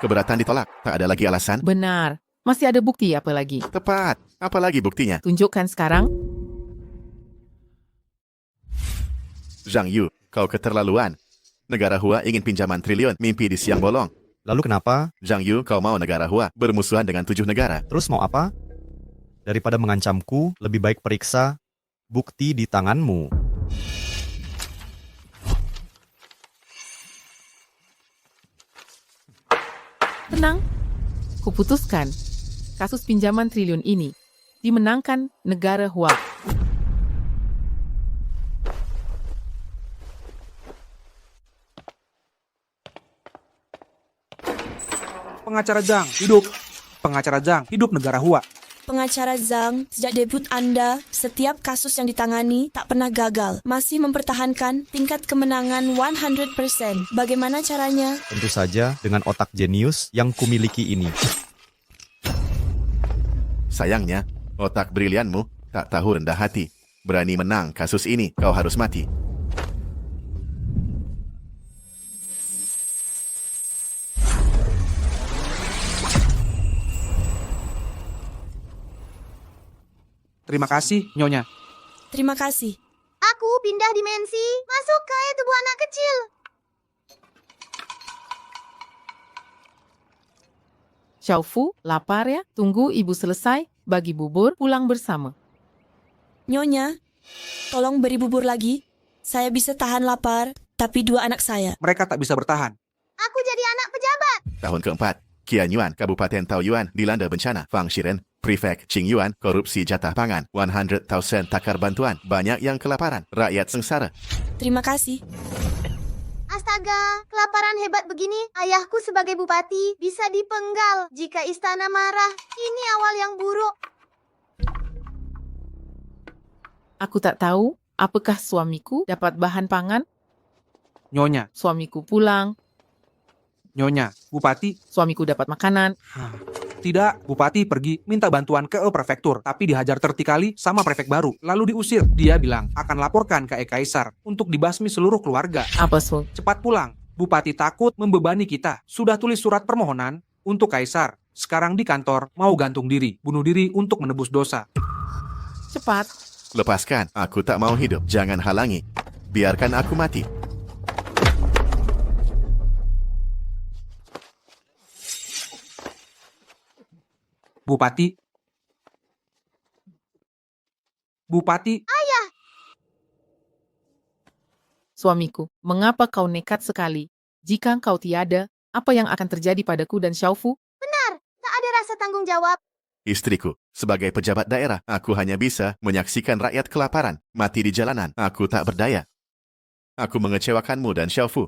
Keberatan ditolak. Tak ada lagi alasan? Benar. Masih ada bukti apa lagi? Tepat. Apa lagi buktinya? Tunjukkan sekarang. Zhang Yu, kau keterlaluan. Negara Hua ingin pinjaman triliun, mimpi di siang bolong. Lalu kenapa? Zhang Yu, kau mau negara Hua bermusuhan dengan 7 negara. Terus mau apa? Daripada mengancamku, lebih baik periksa bukti di tanganmu. Tenang. Kuputuskan. Kasus pinjaman triliun ini dimenangkan negara Hua. Pengacara Zhang, hidup. Pengacara Zhang, hidup negara Hua. Pengacara Zhang, sejak debut Anda, setiap kasus yang ditangani tak pernah gagal. Masih mempertahankan tingkat kemenangan 100%. Bagaimana caranya? Tentu saja dengan otak jenius yang kumiliki ini. Sayangnya, otak brilianmu tak tahu rendah hati. Berani menang kasus ini, kau harus mati. Terima kasih, Nyonya. Terima kasih. Aku pindah dimensi, masuk ke tubuh anak kecil. Xiaofu, lapar ya? Tunggu ibu selesai, bagi bubur, pulang bersama. Nyonya, tolong beri bubur lagi. Saya bisa tahan lapar, tapi 2 anak saya. Mereka tak bisa bertahan. Aku jadi anak pejabat. Tahun keempat, Qianyuan, Kabupaten Taoyuan dilanda bencana. Fang Shiren, Prefek Qingyuan, korupsi jatah pangan. 100,000 takar bantuan. Banyak yang kelaparan. Rakyat sengsara. Terima kasih. Astaga, kelaparan hebat begini. Ayahku sebagai bupati bisa dipenggal jika istana marah. Ini awal yang buruk. Aku tak tahu apakah suamiku dapat bahan pangan. Nyonya, Suamiku pulang, Nyonya, Bupati. suamiku dapat makanan. Tidak, Bupati pergi minta bantuan ke prefektur, tapi dihajar tertikali sama prefek baru. Lalu diusir. Dia bilang akan laporkan ke Kaisar untuk dibasmi seluruh keluarga. Apa Su? Cepat pulang. Bupati takut membebani kita. Sudah tulis surat permohonan untuk Kaisar. Sekarang di kantor mau gantung diri, bunuh diri untuk menebus dosa. Cepat. Lepaskan, aku tak mau hidup. Jangan halangi. Biarkan aku mati. Bupati. Bupati, Suamiku, mengapa kau nekat sekali? Jika kau tiada, apa yang akan terjadi padaku dan Xiaofu? Tak ada rasa tanggung jawab. Istriku, sebagai pejabat daerah, aku hanya bisa menyaksikan rakyat kelaparan, mati di jalanan. Aku tak berdaya. Aku mengecewakanmu dan Xiaofu.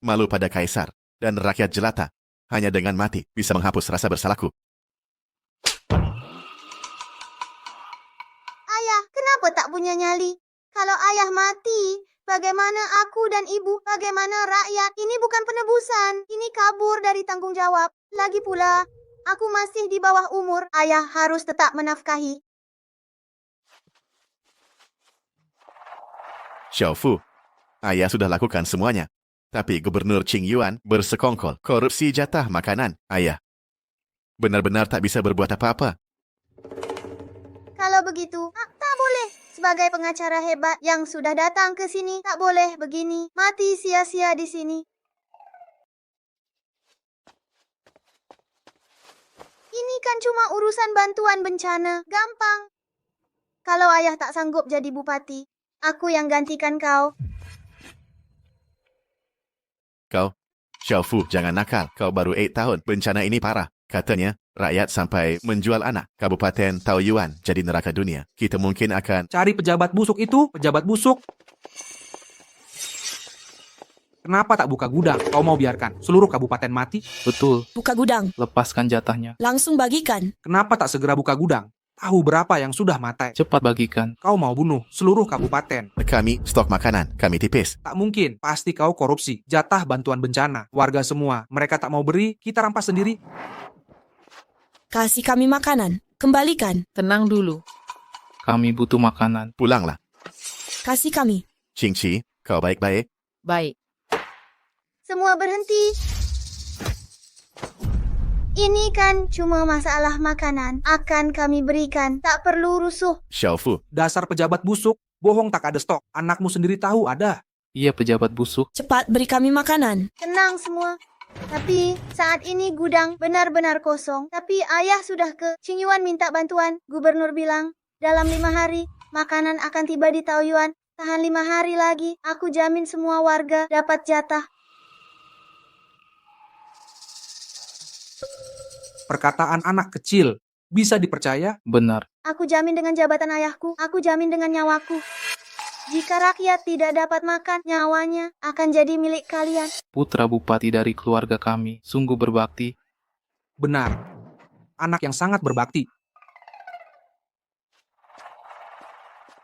Malu pada Kaisar dan rakyat jelata. Hanya dengan mati bisa menghapus rasa bersalahku. Ayah, kenapa tak punya nyali? Kalau ayah mati, bagaimana aku dan ibu? Bagaimana rakyat? Ini bukan penebusan. Ini kabur dari tanggung jawab. Lagi pula, aku masih di bawah umur. Ayah harus tetap menafkahi. Xiaofu, ayah sudah lakukan semuanya. Tapi Gubernur Qingyuan bersekongkol korupsi jatah makanan. Ayah benar-benar tak bisa berbuat apa-apa. Kalau begitu, tak boleh. Sebagai pengacara hebat yang sudah datang ke sini, tak boleh begini. Mati sia-sia di sini. Ini kan cuma urusan bantuan bencana. Gampang. Kalau ayah tak sanggup jadi bupati, aku yang gantikan kau. Kau, Xiaofu, jangan nakal. Kau baru 8 tahun. Bencana ini parah. Katanya, rakyat sampai menjual anak. Kabupaten Taoyuan jadi neraka dunia. Kita mungkin akan... cari pejabat busuk itu, pejabat busuk. Kenapa tak buka gudang? Kau mau biarkan seluruh kabupaten mati? Betul, Buka gudang. lepaskan jatahnya. Langsung bagikan. Kenapa tak segera buka gudang? Tahu berapa yang sudah mati? Cepat bagikan. Kau mau bunuh seluruh kabupaten. Kami stok makanan. Kami tipis. Tak mungkin, pasti kau korupsi. Jatah bantuan bencana. Warga semua, mereka tak mau beri, kita rampas sendiri. Kasih kami makanan. Kembalikan. Tenang dulu. Kami butuh makanan. Pulanglah. Kasih kami. Qingqi, kau baik-baik. Baik. Semua berhenti. Ini kan cuma masalah makanan. Akan kami berikan. Tak perlu rusuh. Xiaofu, Dasar pejabat busuk, bohong tak ada stok. Anakmu sendiri tahu ada. Iya pejabat busuk. Cepat beri kami makanan. Tenang semua. Tapi saat ini gudang benar-benar kosong. Tapi ayah sudah ke Qingyuan minta bantuan. Gubernur bilang, dalam 5 hari, makanan akan tiba di Taoyuan. Tahan 5 hari lagi, aku jamin semua warga dapat jatah. Perkataan anak kecil. Bisa dipercaya? Benar. Aku jamin dengan jabatan ayahku, aku jamin dengan nyawaku. Jika rakyat tidak dapat makan, nyawanya akan jadi milik kalian. Putra bupati dari keluarga kami. Sungguh berbakti. Benar. Anak yang sangat berbakti.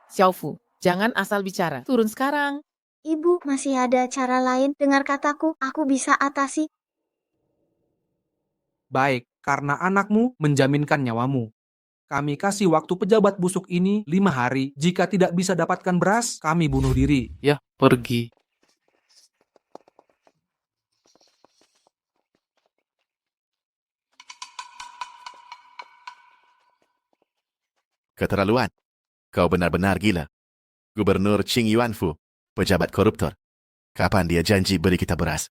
Xiaofu, jangan asal bicara. Turun sekarang. Ibu, masih ada cara lain. Dengar kataku, aku bisa atasi. Baik, karena anakmu menjaminkan nyawamu. Kami kasih waktu pejabat busuk ini 5 hari. Jika tidak bisa dapatkan beras, kami bunuh diri. Ya, pergi. keterlaluan. Kau benar-benar gila. Gubernur Qing Yuanfu, pejabat koruptor. Kapan dia janji beri kita beras?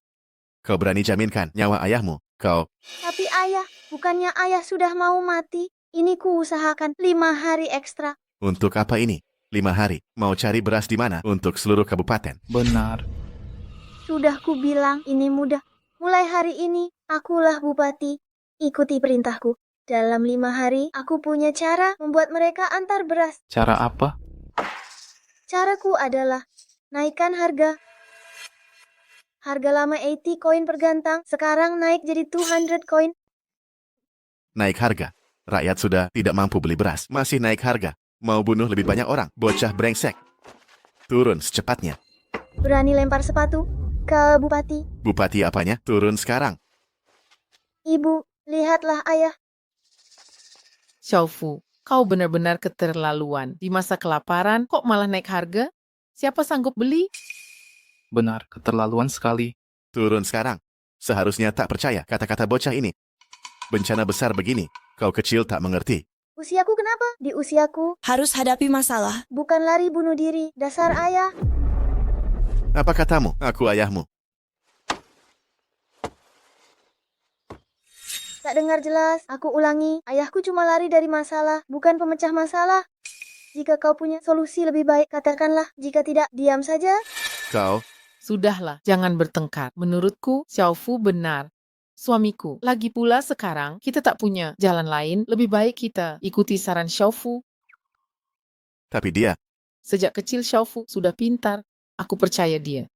Kau berani jaminkan nyawa ayahmu? Kau... Tapi ayah, bukannya ayah sudah mau mati? Ini ku usahakan 5 hari ekstra. Untuk apa ini? 5 hari. Mau cari beras di mana? Untuk seluruh kabupaten. Benar. Sudah ku bilang, ini mudah. Mulai hari ini, akulah bupati. Ikuti perintahku. Dalam 5 hari, aku punya cara membuat mereka antar beras. Cara apa? Caraku adalah naikkan harga. Harga lama 80 koin per gantang, sekarang naik jadi 200 koin. Naik harga. Rakyat sudah tidak mampu beli beras. Masih naik harga. Mau bunuh lebih banyak orang. Bocah brengsek. Turun secepatnya. Berani lempar sepatu ke bupati. Bupati apanya? Turun sekarang. Ibu, lihatlah ayah. Xiaofu, kau benar-benar keterlaluan. Di masa kelaparan, kok malah naik harga? Siapa sanggup beli? Benar, keterlaluan sekali. Turun sekarang. Seharusnya tak percaya kata-kata bocah ini. Bencana besar begini. Kau kecil tak mengerti. Usiaku kenapa? Di usiaku, Harus hadapi masalah. bukan lari bunuh diri. Dasar ayah. Apa katamu? Aku ayahmu. Tak dengar jelas. Aku ulangi. Ayahku cuma lari dari masalah, bukan pemecah masalah. Jika kau punya solusi lebih baik, katakanlah. Jika tidak, diam saja. Kau... Sudahlah, jangan bertengkar. Menurutku, Xiaofu benar. Suamiku, lagi pula sekarang kita tak punya jalan lain. Lebih baik kita ikuti saran Xiaofu. Tapi dia... Sejak kecil Xiaofu sudah pintar. Aku percaya dia.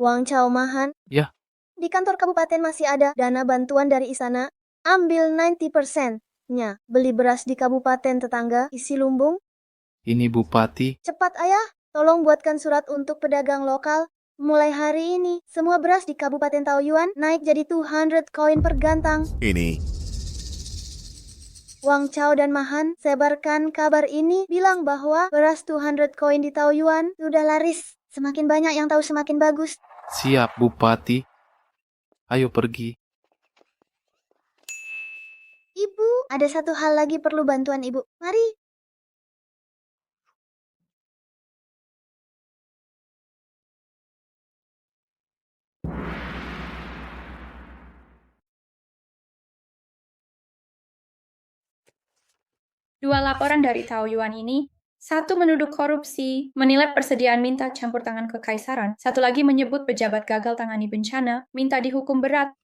Wang Chao Mahan. Ya. Di kantor kabupaten masih ada dana bantuan dari istana. Ambil 90%-nya. Beli beras di kabupaten tetangga, isi lumbung. Ini bupati. Cepat ayah, tolong buatkan surat untuk pedagang lokal. Mulai hari ini, semua beras di Kabupaten Taoyuan naik jadi 200 koin per gantang. Ini... Wang Chao dan Mahan sebarkan kabar ini, bilang bahwa beras 200 koin di Taoyuan sudah laris. Semakin banyak yang tahu semakin bagus. Siap, bupati. Ayo pergi. Ibu, ada satu hal lagi perlu bantuan ibu. Mari. Dua laporan dari Taoyuan ini, satu menuduh korupsi, menilai persediaan minta campur tangan kekaisaran, satu lagi menyebut pejabat gagal tangani bencana, minta dihukum berat.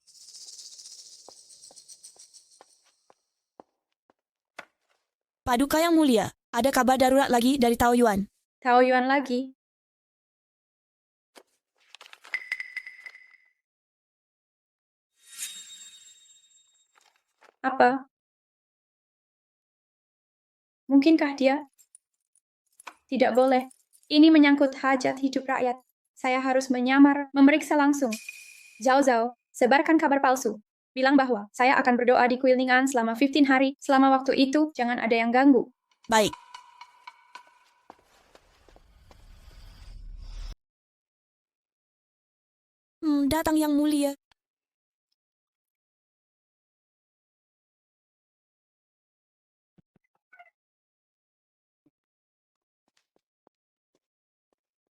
Paduka yang mulia, ada kabar darurat lagi dari Taoyuan. Taoyuan lagi. Apa? Mungkinkah dia? Tidak boleh. Ini menyangkut hajat hidup rakyat. Saya harus menyamar, memeriksa langsung. Zhao Zhao, sebarkan kabar palsu. Bilang bahwa saya akan berdoa di kuil Ning'an selama 15 hari. Selama waktu itu, jangan ada yang ganggu. Baik. Selamat datang Yang Mulia.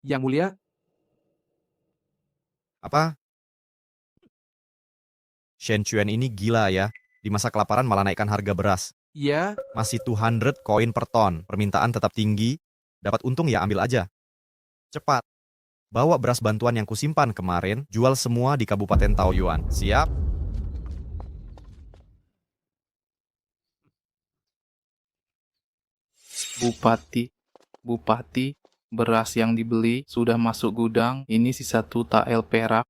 Yang Mulia, Apa? Shen Chuan ini gila ya. Di masa kelaparan malah naikkan harga beras. ya, Masih 200 koin per ton. Permintaan tetap tinggi. Dapat untung ya ambil aja. Cepat. Bawa beras bantuan yang kusimpan kemarin, jual semua di Kabupaten Taoyuan. Siap? Bupati, beras yang dibeli sudah masuk gudang, ini sisa 1 tael perak.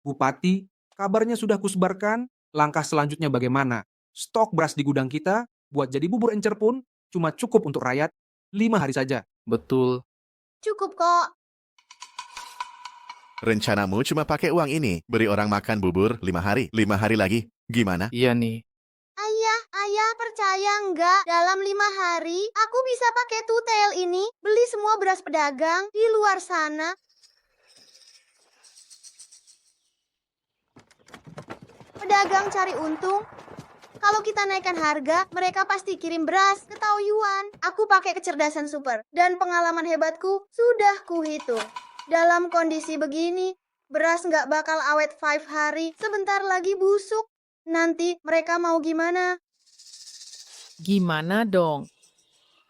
Bupati, kabarnya sudah kusebarkan. Langkah selanjutnya bagaimana? Stok beras di gudang kita, buat jadi bubur encer pun, cuma cukup untuk rakyat 5 hari saja. Betul, Cukup kok. Rencanamu cuma pakai uang ini. Beri orang makan bubur 5 hari. 5 hari lagi. Gimana? iya nih. Ayah percaya nggak? Dalam 5 hari, aku bisa pakai tutel ini, beli semua beras pedagang di luar sana. Pedagang cari untung. Kalau kita naikkan harga, mereka pasti kirim beras ke Taoyuan. Aku pakai kecerdasan super, dan pengalaman hebatku sudah kuhitung. Dalam kondisi begini, beras nggak bakal awet 5 hari, sebentar lagi busuk. Nanti mereka mau gimana? Gimana dong?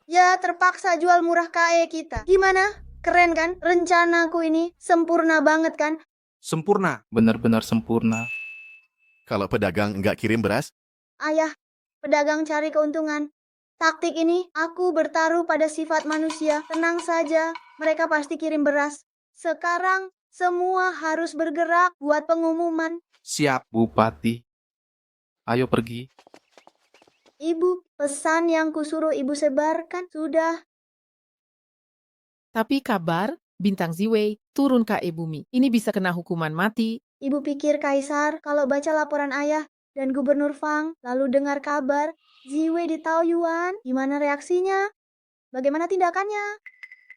Ya terpaksa jual murah KE kita. Gimana? Keren kan? Rencanaku ini sempurna banget kan? Sempurna. Benar-benar sempurna. Kalau pedagang nggak kirim beras, Ayah, pedagang cari keuntungan. Taktik ini aku bertaruh pada sifat manusia. Tenang saja, mereka pasti kirim beras. Sekarang semua harus bergerak buat pengumuman. Siap. Bupati, ayo pergi. Ibu, pesan yang kusuruh ibu sebarkan sudah. Tapi kabar, Bintang Ziwei turun ke bumi. Ini bisa kena hukuman mati. Ibu pikir Kaisar kalau baca laporan ayah dan Gubernur Fang lalu dengar kabar Ziwei di Taoyuan, gimana reaksinya? Bagaimana tindakannya?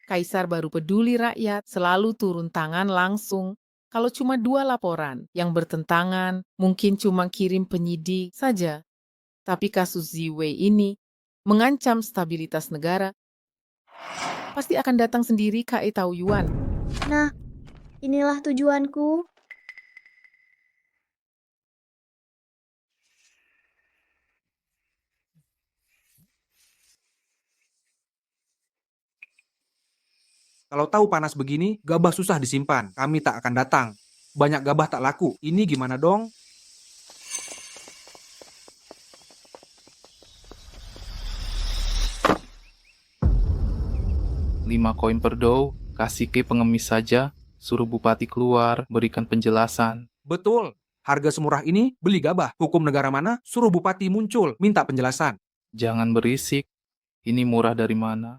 Kaisar baru peduli rakyat, selalu turun tangan langsung. Kalau cuma 2 laporan yang bertentangan, mungkin cuma kirim penyidik saja. Tapi kasus Ziwei ini mengancam stabilitas negara. Pasti akan datang sendiri KE Taoyuan. Nah, inilah tujuanku. Kalau tahu panas begini, gabah susah disimpan. Kami tak akan datang. Banyak gabah tak laku. Ini gimana dong? Lima koin per dough, kasih ke pengemis saja, suruh bupati keluar, berikan penjelasan. Betul. Harga semurah ini, beli gabah. Hukum negara mana? Suruh bupati muncul, minta penjelasan. Jangan berisik, ini murah dari mana?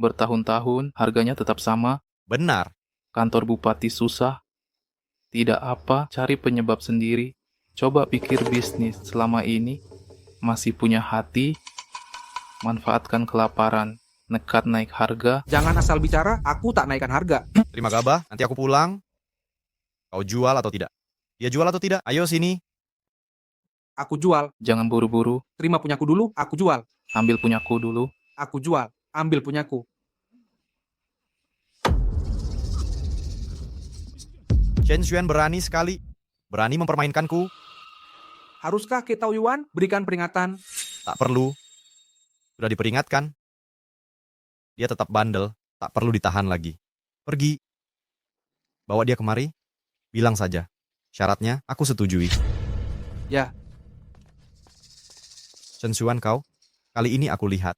Bertahun-tahun, harganya tetap sama. Benar. Kantor bupati susah. Tidak apa, cari penyebab sendiri. Coba pikir bisnis selama ini. Masih punya hati. Manfaatkan kelaparan. Nekat naik harga. Jangan asal bicara, aku tak naikkan harga. Terima gabah, nanti aku pulang. Kau jual atau tidak? Dia jual atau tidak? Ayo sini. Aku jual. Jangan buru-buru. Terima punyaku dulu, aku jual. Ambil punyaku dulu. Aku jual. Ambil punyaku. Shen Xuan berani sekali. Berani mempermainkanku. Haruskah ke Taoyuan berikan peringatan? Tak perlu. Sudah diperingatkan. Dia tetap bandel. Tak perlu ditahan lagi. Pergi. Bawa dia kemari. Bilang saja. Syaratnya aku setujui. Ya. Shen Xuan kau. Kali ini aku lihat.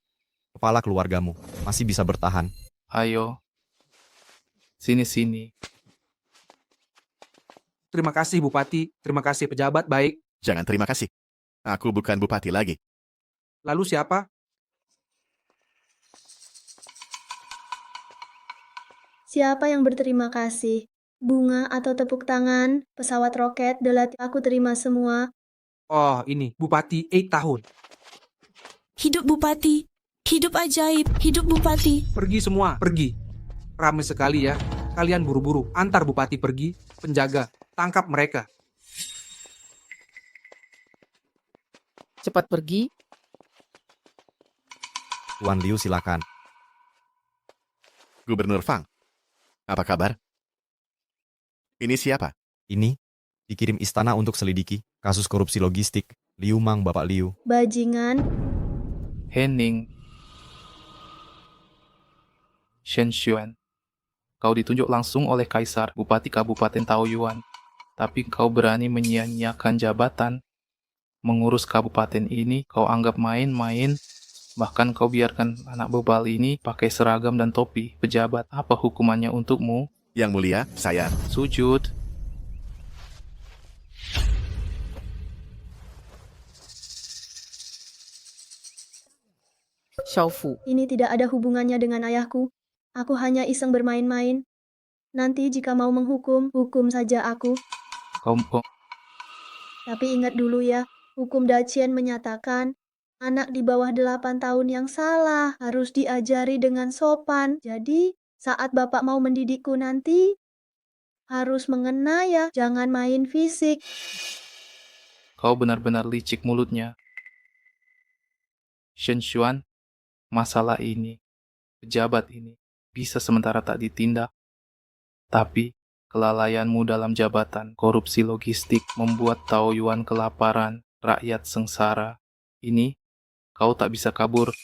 Kepala keluargamu masih bisa bertahan. Ayo. Sini-sini. Terima kasih Bupati. Terima kasih pejabat baik. jangan terima kasih. Aku bukan bupati lagi. Lalu siapa? Siapa yang berterima kasih? Bunga atau tepuk tangan, pesawat roket, delati aku terima semua. Oh, ini Bupati 8 tahun. Hidup Bupati. Hidup ajaib. Hidup Bupati. Pergi semua, pergi. Ramai sekali ya. Kalian buru-buru, antar bupati pergi, penjaga, tangkap mereka. Cepat pergi. Tuan Liu silakan. Gubernur Fang, apa kabar? Ini siapa? Ini dikirim istana untuk selidiki kasus korupsi logistik. Liu Mang, Bapak Liu. Bajingan, Henning. Shen Xuan. Kau ditunjuk langsung oleh Kaisar Bupati Kabupaten Taoyuan. Tapi kau berani menyia-nyiakan jabatan. Mengurus kabupaten ini kau anggap main-main. Bahkan kau biarkan anak bebal ini pakai seragam dan topi pejabat. Apa hukumannya untukmu? Yang mulia, saya. Sujud. Xiaofu, ini tidak ada hubungannya dengan ayahku. Aku hanya iseng bermain-main. Nanti jika mau menghukum, hukum saja aku. Kau Tapi ingat dulu ya, hukum Dacian menyatakan, anak di bawah 8 tahun yang salah harus diajari dengan sopan. Jadi, saat bapak mau mendidikku nanti, harus mengena ya, jangan main fisik. Kau benar-benar licik mulutnya. Shen Xuan, masalah ini, pejabat ini, bisa sementara tak ditindak. Tapi, kelalaianmu dalam jabatan, korupsi logistik, membuat Taoyuan kelaparan, rakyat sengsara. Ini, kau tak bisa kabur.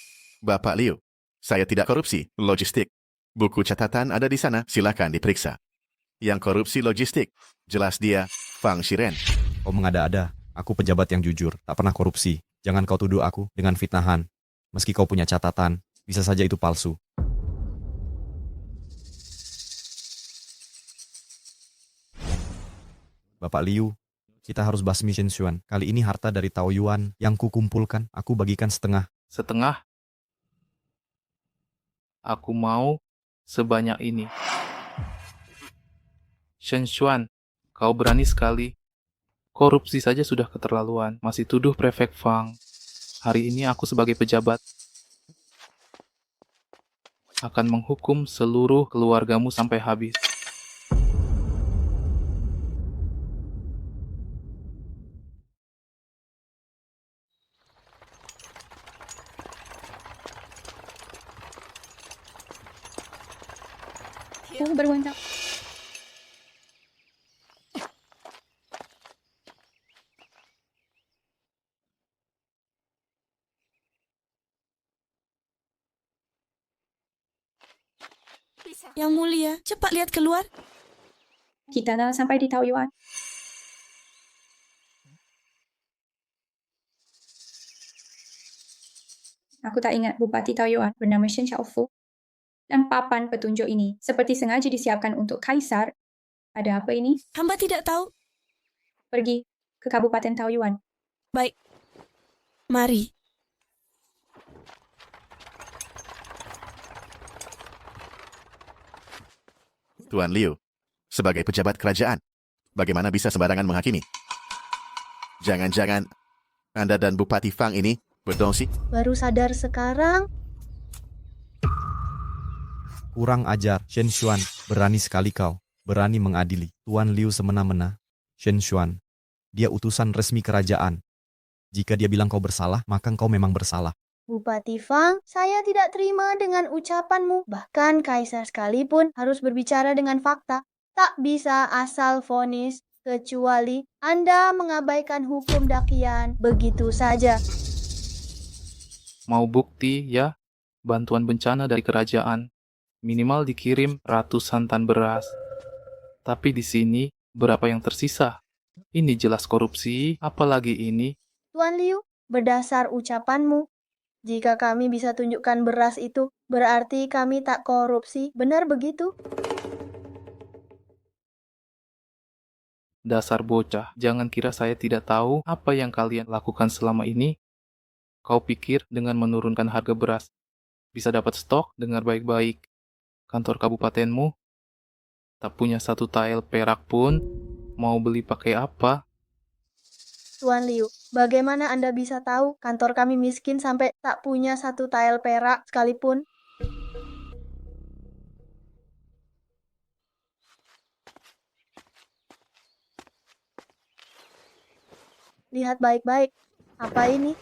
Bapak Liu, saya tidak korupsi logistik. Buku catatan ada di sana, silakan diperiksa. Yang korupsi logistik, jelas dia, Fang Shiren. Kau mengada-ada. Aku pejabat yang jujur, tak pernah korupsi. Jangan kau tuduh aku dengan fitnahan. Meski kau punya catatan, bisa saja itu palsu. Bapak Liu, kita harus basmi Shen Xuan. Kali ini harta dari Taoyuan yang kukumpulkan, aku bagikan setengah. Setengah. Aku mau sebanyak ini. Shen Xuan, kau berani sekali. Korupsi saja sudah keterlaluan, masih tuduh Prefek Fang. Hari ini aku sebagai pejabat akan menghukum seluruh keluargamu sampai habis. Berwenang. Yang mulia, cepat lihat keluar. Kita dah sampai di Taoyuan. Aku tak ingat Bupati Taoyuan bernama Shen Xiaofu. Dan papan petunjuk ini seperti sengaja disiapkan untuk Kaisar. Ada apa ini? Hamba tidak tahu. Pergi ke Kabupaten Taoyuan. Baik. Mari. Tuan Liu, sebagai pejabat kerajaan, bagaimana bisa sembarangan menghakimi? Jangan-jangan Anda dan Bupati Fang ini berdongsi? Baru sadar sekarang, Kurang ajar, Shen Xuan. Berani sekali kau. Berani mengadili. Tuan Liu semena-mena. Shen Xuan. Dia utusan resmi kerajaan. Jika dia bilang kau bersalah, maka kau memang bersalah. Bupati Fang, saya tidak terima dengan ucapanmu. Bahkan kaisar sekalipun harus berbicara dengan fakta. Tak bisa asal vonis, kecuali Anda mengabaikan hukum Dakian begitu saja. Mau bukti ya? Bantuan bencana dari kerajaan. Minimal dikirim ratusan tan beras. Tapi di sini, berapa yang tersisa? Ini jelas korupsi, apalagi ini. Tuan Liu, berdasar ucapanmu, jika kami bisa tunjukkan beras itu, berarti kami tak korupsi. Benar begitu? Dasar bocah, jangan kira saya tidak tahu apa yang kalian lakukan selama ini. Kau pikir dengan menurunkan harga beras, bisa dapat stok dengan baik-baik. Kantor kabupatenmu tak punya satu tael perak pun, mau beli pakai apa? Tuan Liu, bagaimana Anda bisa tahu kantor kami miskin sampai tak punya satu tael perak sekalipun? Lihat baik-baik. Apa ini?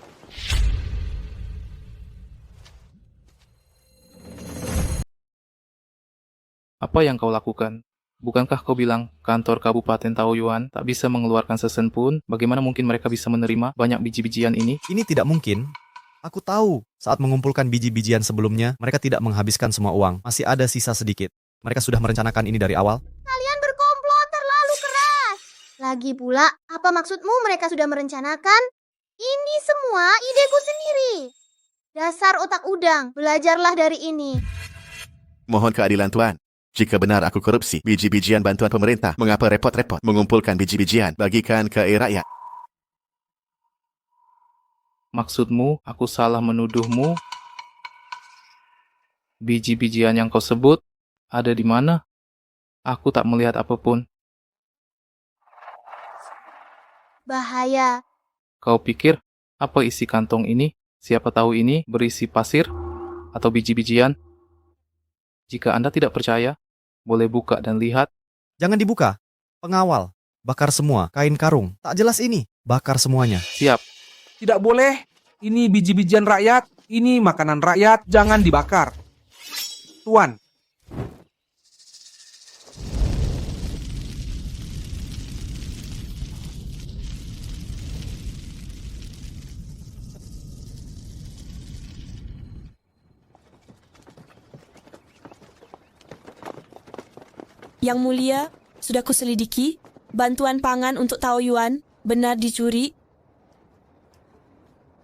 Apa yang kau lakukan? Bukankah kau bilang kantor Kabupaten Taoyuan tak bisa mengeluarkan sesen pun? Bagaimana mungkin mereka bisa menerima banyak biji-bijian ini? Ini tidak mungkin. Aku tahu saat mengumpulkan biji-bijian sebelumnya, mereka tidak menghabiskan semua uang. Masih ada sisa sedikit. Mereka sudah merencanakan ini dari awal. Kalian berkomplot terlalu keras. Lagi pula, apa maksudmu mereka sudah merencanakan? Ini semua ideku sendiri. Dasar otak udang, belajarlah dari ini. Mohon keadilan Tuan. Jika benar aku korupsi biji-bijian bantuan pemerintah, mengapa repot-repot mengumpulkan biji-bijian bagikan ke rakyat? Maksudmu, aku salah menuduhmu? Biji-bijian yang kau sebut ada di mana? Aku tak melihat apapun. Bahaya. Kau pikir apa isi kantong ini? Siapa tahu ini berisi pasir atau biji-bijian? Jika Anda tidak percaya, boleh buka dan lihat. Jangan dibuka. Pengawal. Bakar semua. Kain karung. Tak jelas ini. Bakar semuanya. Siap. Tidak boleh. Ini biji-bijian rakyat. Ini makanan rakyat. Jangan dibakar. Tuan, Yang mulia, sudah kuselidiki, bantuan pangan untuk Taoyuan benar dicuri.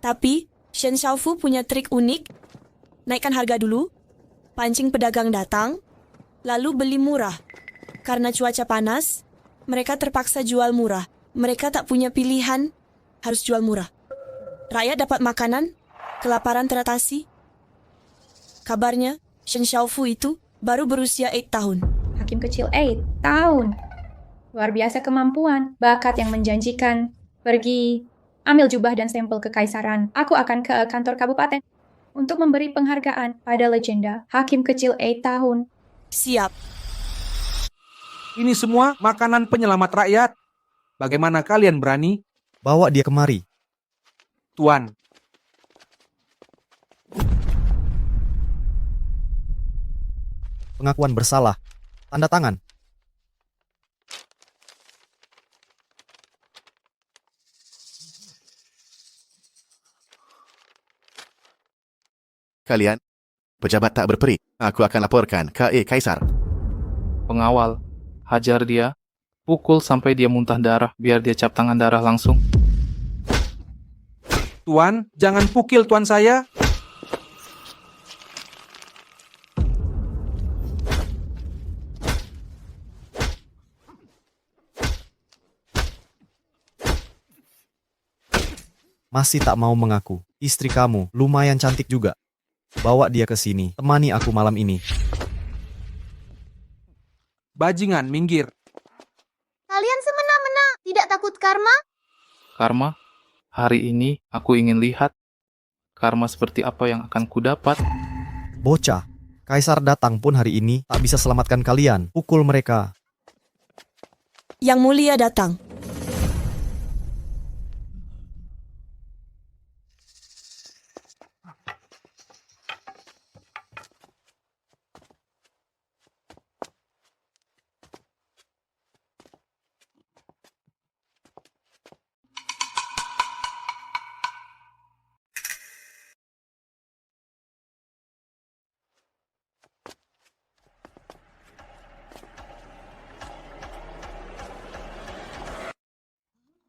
Tapi, Shen Xiaofu punya trik unik. Naikkan harga dulu, pancing pedagang datang, lalu beli murah. Karena cuaca panas, mereka terpaksa jual murah. Mereka tak punya pilihan, harus jual murah. Rakyat dapat makanan, kelaparan teratasi. Kabarnya, Shen Xiaofu itu baru berusia 8 tahun. Hakim kecil 8 tahun. Luar biasa kemampuan, bakat yang menjanjikan. Pergi, ambil jubah dan stempel kekaisaran. Aku akan ke kantor kabupaten untuk memberi penghargaan pada legenda Hakim kecil 8 tahun. Siap. ini semua makanan penyelamat rakyat. Bagaimana kalian berani? Bawa dia kemari. Tuan, Pengakuan bersalah. Tanda tangan. Kalian, pejabat tak berperi. Aku akan laporkan ke Kaisar. Pengawal, hajar dia. Pukul sampai dia muntah darah, biar dia cap tangan darah langsung. Tuan, jangan pukul tuan saya. Masih tak mau mengaku. Istri kamu lumayan cantik juga. Bawa dia ke sini. Temani aku malam ini. Bajingan, minggir. Kalian semena-mena, tidak takut karma? Karma, hari ini aku ingin lihat karma seperti apa yang akan kudapat. Bocah. Kaisar datang pun hari ini tak bisa selamatkan kalian. Pukul mereka. Yang mulia datang.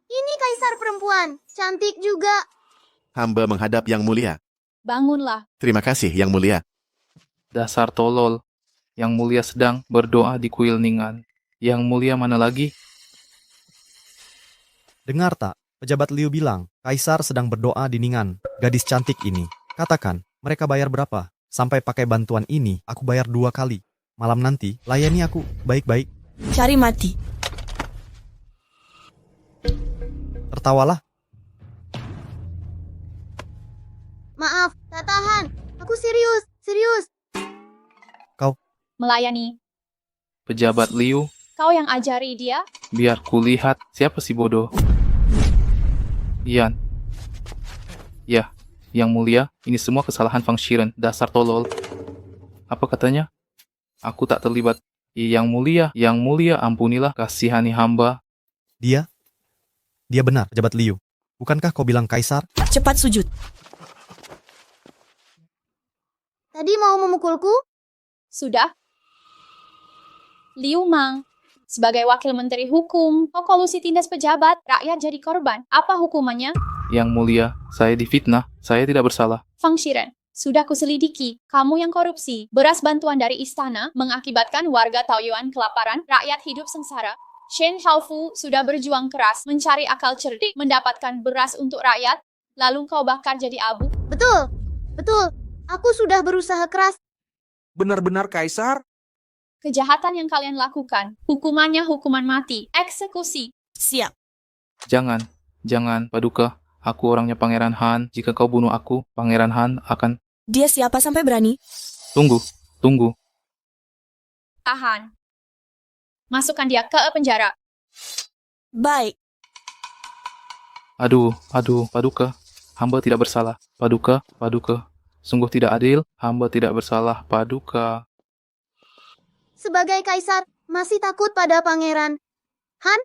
Ini kaisar perempuan, cantik juga. Hamba menghadap Yang Mulia. Bangunlah. Terima kasih, Yang Mulia. Dasar tolol. Yang Mulia sedang berdoa di kuil Ningan. Yang Mulia mana lagi? Dengar tak? Pejabat Liu bilang, Kaisar sedang berdoa di Ningan. Gadis cantik ini. Katakan, mereka bayar berapa? Sampai pakai bantuan ini, aku bayar 2 kali. Malam nanti, layani aku baik-baik. Cari mati. Tertawalah. Maaf, tak tahan. Aku serius, serius. Melayani. Pejabat Liu, Kau yang ajari dia? biar kulihat siapa si bodoh. Yan. Ya, Yang Mulia, ini semua kesalahan Fang Shiren, dasar tolol. Apa katanya? Aku tak terlibat. Yang Mulia, ampunilah, kasihani hamba. Dia benar, pejabat Liu. Bukankah kau bilang kaisar? Cepat sujud. Tadi mau memukulku? Sudah. Liu Mang, sebagai wakil menteri hukum, kau kolusi tindas pejabat, rakyat jadi korban. Apa hukumannya? Yang Mulia, saya difitnah. Saya tidak bersalah. Fang Shiren, sudah kuselidiki. Kamu yang korupsi. Beras bantuan dari istana mengakibatkan warga Taoyuan kelaparan, rakyat hidup sengsara. Shen Shaofu sudah berjuang keras mencari akal cerdik mendapatkan beras untuk rakyat, lalu kau bakar jadi abu. Betul, betul. Aku sudah berusaha keras. Benar-benar Kaisar? Kejahatan yang kalian lakukan, hukumannya hukuman mati, eksekusi. Siap. Jangan, Paduka. Aku orangnya Pangeran Han. Jika kau bunuh aku, Pangeran Han akan... Dia siapa sampai berani? Tunggu. Tahan. Masukkan dia ke penjara. Baik. Aduh, Paduka. Hamba tidak bersalah. Paduka. Sungguh tidak adil. Hamba tidak bersalah, Paduka. Sebagai kaisar, masih takut pada Pangeran Han?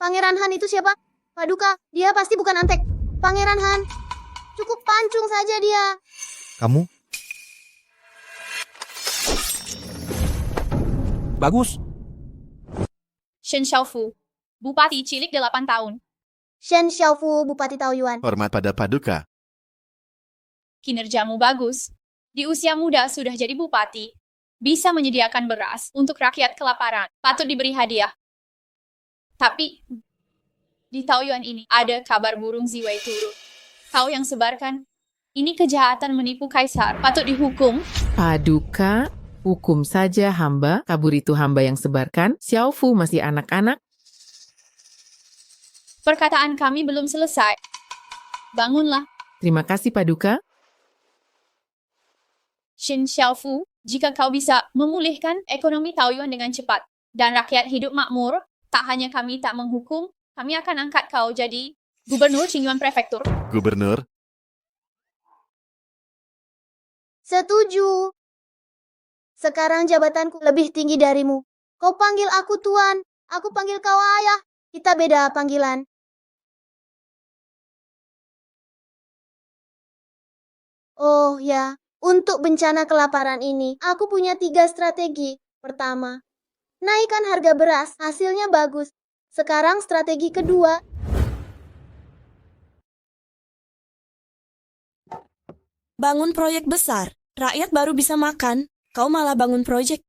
Pangeran Han itu siapa? Paduka, dia pasti bukan antek. Pangeran Han, cukup pancung saja dia. Kamu? Bagus. Shen Shaofu, Bupati Cilik 8 tahun. Shen Xiaofu, Bupati Taoyuan. Hormat pada Paduka. Kinerjamu bagus. Di usia muda sudah jadi bupati. Bisa menyediakan beras untuk rakyat kelaparan. Patut diberi hadiah. Tapi, di Taoyuan ini ada kabar burung Ziwei turun. Kau yang sebarkan. Ini kejahatan menipu kaisar. Patut dihukum. Paduka, hukum saja hamba. Kabur itu hamba yang sebarkan. Xiaofu masih anak-anak. Perkataan kami belum selesai. Bangunlah. Terima kasih Paduka. Shen Xiaofu, jika kau bisa memulihkan ekonomi Taoyuan dengan cepat dan rakyat hidup makmur, tak hanya kami tak menghukum, kami akan angkat kau jadi Gubernur Qingyuan Prefektur. Gubernur, Setuju. Sekarang jabatanku lebih tinggi darimu. Kau panggil aku Tuan, aku panggil kau Ayah. Kita beda panggilan. Oh ya, untuk bencana kelaparan ini, aku punya 3 strategi. Pertama, naikkan harga beras, hasilnya bagus. Sekarang strategi kedua, Bangun proyek besar. Rakyat baru bisa makan. Kau malah bangun proyek.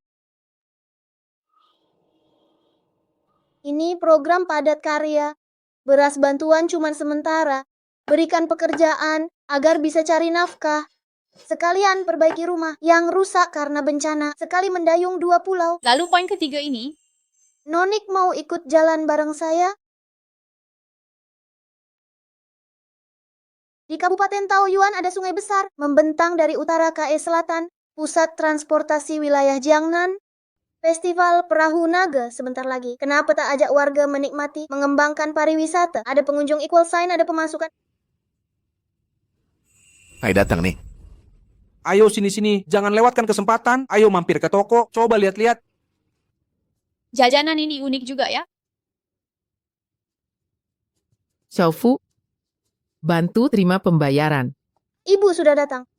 ini program padat karya. Beras bantuan cuma sementara. Berikan pekerjaan agar bisa cari nafkah. Sekalian perbaiki rumah yang rusak karena bencana. Sekali mendayung 2 pulau. Lalu poin ketiga ini, Nonik mau ikut jalan bareng saya? Di Kabupaten Taoyuan ada sungai besar, membentang dari utara ke selatan, pusat transportasi wilayah Jiangnan. Festival Perahu Naga sebentar lagi. Kenapa tak ajak warga menikmati, mengembangkan pariwisata? Ada pengunjung equal sign, ada pemasukan. hai datang nih. Ayo sini-sini, jangan lewatkan kesempatan. Ayo mampir ke toko, coba lihat-lihat. jajanan ini unik juga ya. Xiaofu, bantu terima pembayaran. Ibu sudah datang.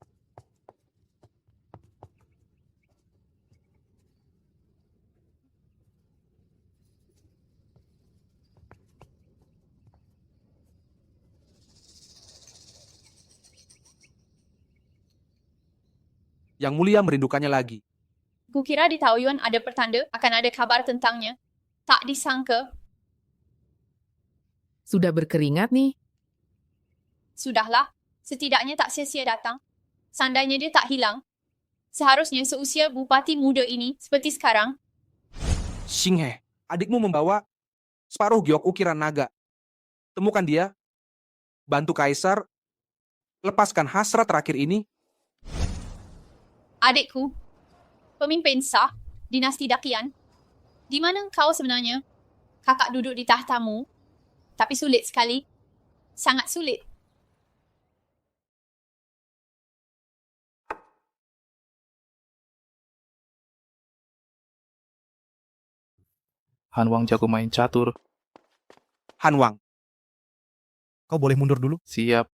Yang Mulia merindukannya lagi. Kukira di Taoyuan ada pertanda akan ada kabar tentangnya. Tak disangka, Sudah berkeringat nih. sudahlah. Setidaknya tak sia-sia datang. Seandainya dia tak hilang. Seharusnya seusia bupati muda ini seperti sekarang. Xinghe, adikmu membawa separuh giok ukiran naga. Temukan dia, bantu Kaisar, lepaskan hasrat terakhir ini. Adikku, pemimpin sah, dinasti Dakian. Di mana kau sebenarnya? Kakak duduk di tahtamu, tapi sulit sekali. sangat sulit. Han Wang jago main catur. Han Wang, Kau boleh mundur dulu? Siap.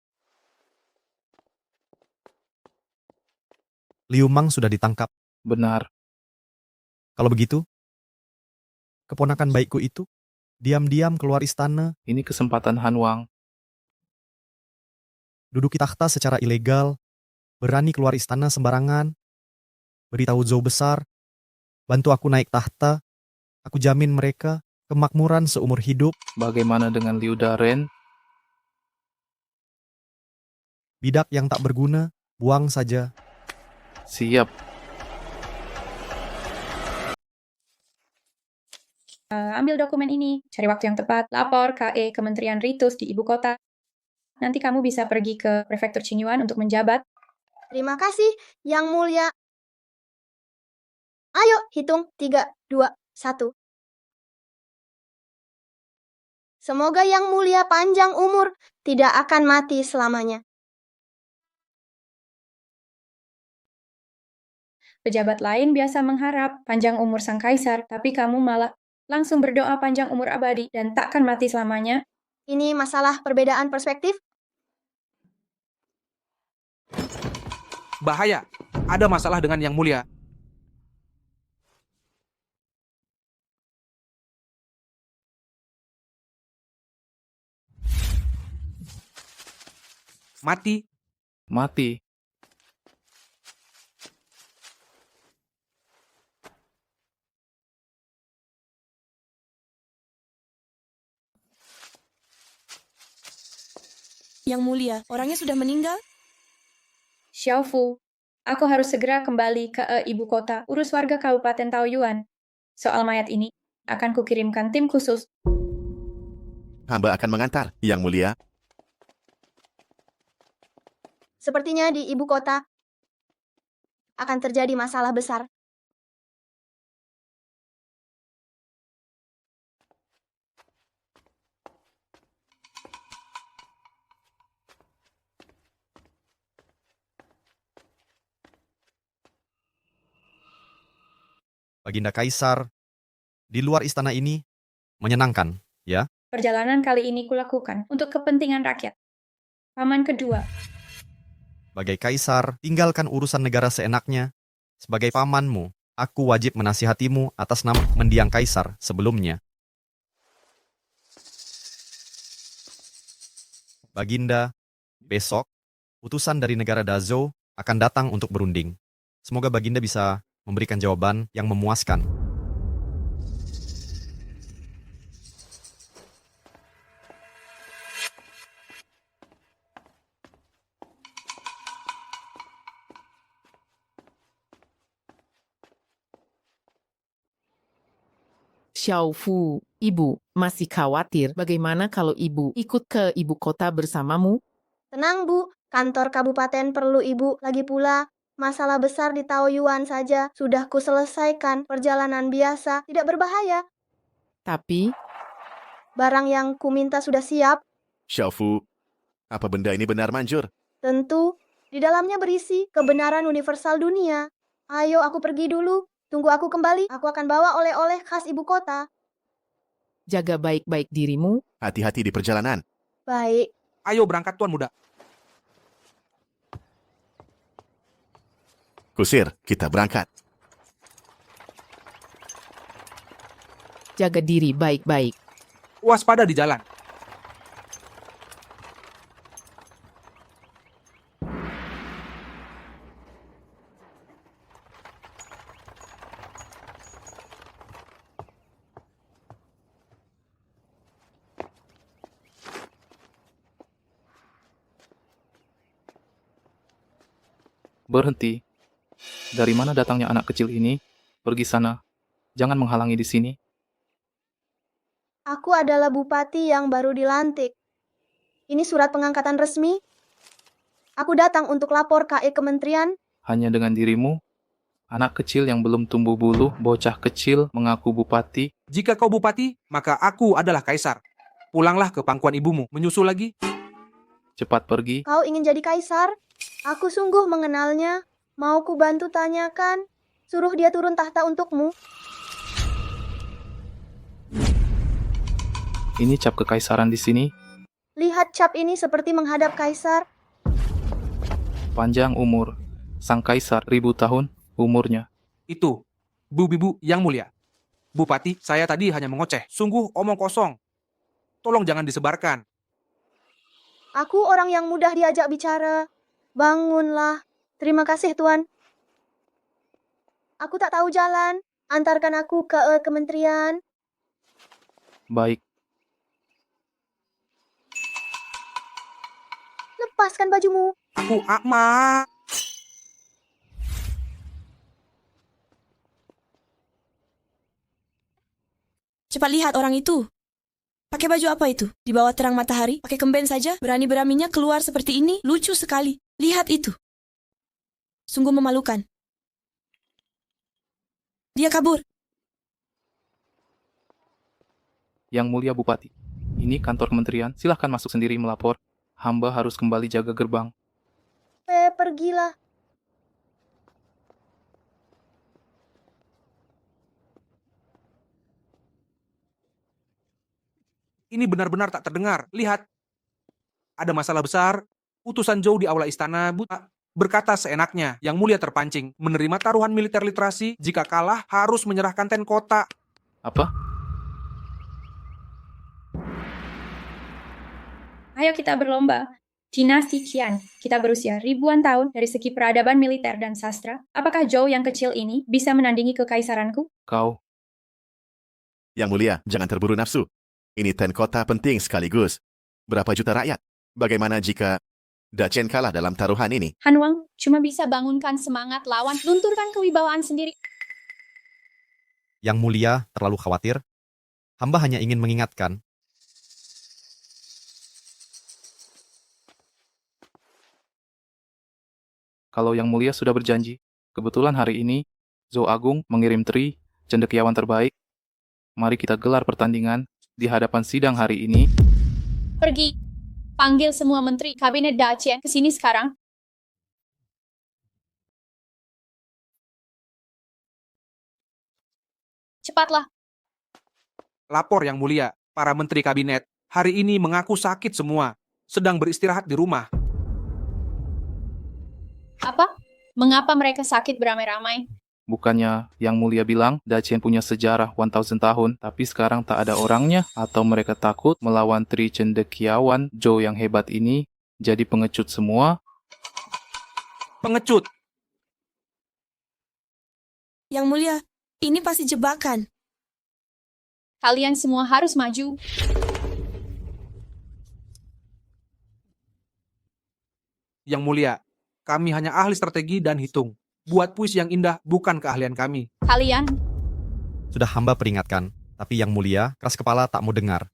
Liu Mang sudah ditangkap. Benar. Kalau begitu, keponakan baikku itu diam-diam keluar istana, Ini kesempatan Han Wang. duduki takhta secara ilegal, berani keluar istana sembarangan, beritahu Zhou besar, bantu aku naik tahta, aku jamin mereka kemakmuran seumur hidup. Bagaimana dengan Liu Daren? Bidak yang tak berguna, buang saja. Siap. Ambil dokumen ini, cari waktu yang tepat, lapor KE Kementerian Ritus di ibu kota. Nanti kamu bisa pergi ke Prefektur Qingyuan untuk menjabat. Terima kasih, Yang Mulia. Ayo, hitung. 3, 2, 1. Semoga Yang Mulia panjang umur, tidak akan mati selamanya. Pejabat lain biasa mengharap panjang umur sang kaisar, tapi kamu malah langsung berdoa panjang umur abadi dan takkan mati selamanya. Ini masalah perbedaan perspektif. bahaya. Ada masalah dengan Yang Mulia. Mati. Mati. Yang Mulia, orangnya sudah meninggal? Xiaofu, aku harus segera kembali ke ibu kota, urus warga Kabupaten Taoyuan. Soal mayat ini, akan kukirimkan tim khusus. Hamba akan mengantar, Yang Mulia. Sepertinya di ibu kota akan terjadi masalah besar. Baginda Kaisar, di luar istana ini menyenangkan, ya? Perjalanan kali ini kulakukan untuk kepentingan rakyat. Paman kedua, Sebagai Kaisar, tinggalkan urusan negara seenaknya. Sebagai pamanmu, aku wajib menasihatimu atas nama mendiang Kaisar sebelumnya. Baginda, besok, utusan dari negara Dazhou akan datang untuk berunding. Semoga Baginda bisa memberikan jawaban yang memuaskan. Xiaofu, ibu, masih khawatir bagaimana kalau ibu ikut ke ibu kota bersamamu? Tenang, Bu. Kantor kabupaten perlu Ibu. Lagi pula, masalah besar di Taoyuan saja sudah kuselesaikan. Perjalanan biasa, tidak berbahaya. Tapi, Barang yang kuminta sudah siap. Xiaofu, apa benda ini benar manjur? Tentu, di dalamnya berisi kebenaran universal dunia. Ayo, aku pergi dulu. Tunggu aku kembali. Aku akan bawa oleh-oleh khas ibu kota. jaga baik-baik dirimu. Hati-hati di perjalanan. Baik. Ayo berangkat Tuan Muda. Kusir, kita berangkat. Jaga diri baik-baik. Waspada di jalan. Berhenti. Dari mana datangnya anak kecil ini? Pergi sana. Jangan menghalangi di sini. Aku adalah bupati yang baru dilantik. Ini surat pengangkatan resmi. Aku datang untuk lapor KE Kementerian. Hanya dengan dirimu, anak kecil yang belum tumbuh bulu, bocah kecil mengaku bupati. Jika kau bupati, maka aku adalah kaisar. Pulanglah ke pangkuan ibumu. Menyusul lagi. Cepat pergi. Kau ingin jadi kaisar? Aku sungguh mengenalnya. Mau ku bantu tanyakan? Suruh dia turun tahta untukmu. Ini cap kekaisaran di sini. Lihat cap ini seperti menghadap kaisar. Panjang umur. Sang kaisar 1000 tahun umurnya. Itu, Bu Bibu yang mulia. Bupati, saya tadi hanya mengoceh. Sungguh omong kosong. Tolong jangan disebarkan. Aku orang yang mudah diajak bicara. Bangunlah. Terima kasih, Tuan. Aku tak tahu jalan. Antarkan aku ke kementerian. Baik. Lepaskan bajumu. Aku Akma. Cepat lihat orang itu. Pakai baju apa itu? Di bawah terang matahari, pakai kemben saja, berani-beraninya keluar seperti ini, lucu sekali. Lihat itu. Sungguh memalukan. Dia kabur. Yang mulia Bupati. Ini kantor kementerian. Silahkan masuk sendiri melapor. Hamba harus kembali jaga gerbang. Pergilah. Ini benar-benar tak terdengar. Lihat. Ada masalah besar. Utusan Zhou di aula istana berkata seenaknya. Yang mulia terpancing. Menerima taruhan militer literasi. Jika kalah harus menyerahkan ten kota. Apa? Ayo kita berlomba. Dinasti Qian, kita berusia ribuan tahun dari segi peradaban militer dan sastra. Apakah Zhou yang kecil ini bisa menandingi kekaisaranku? Kau. Yang mulia, jangan terburu nafsu. Ini 10 kota penting sekaligus. Berapa juta rakyat? Bagaimana jika Dacheng kalah dalam taruhan ini? Han Wang cuma bisa bangunkan semangat lawan, lunturkan kewibawaan sendiri. Yang mulia terlalu khawatir. Hamba hanya ingin mengingatkan. Kalau Yang Mulia sudah berjanji, kebetulan hari ini Zhou Agung mengirim cendekiawan terbaik. Mari kita gelar pertandingan di hadapan sidang hari ini. Pergi, panggil semua menteri kabinet Dacheng ke sini sekarang. Cepatlah. Lapor yang mulia. Para menteri kabinet hari ini mengaku sakit semua. Sedang beristirahat di rumah. Apa? Mengapa mereka sakit beramai-ramai? Bukannya Yang Mulia bilang Dacheng punya sejarah 1000 tahun, tapi sekarang tak ada orangnya? Atau mereka takut melawan cendekiawan Zhou yang hebat ini jadi pengecut semua? Pengecut. Yang mulia, ini pasti jebakan. Kalian semua harus maju. Yang mulia, kami hanya ahli strategi dan hitung. Buat puisi yang indah bukan keahlian kami. Kalian, Sudah hamba peringatkan, tapi yang mulia keras kepala tak mau dengar.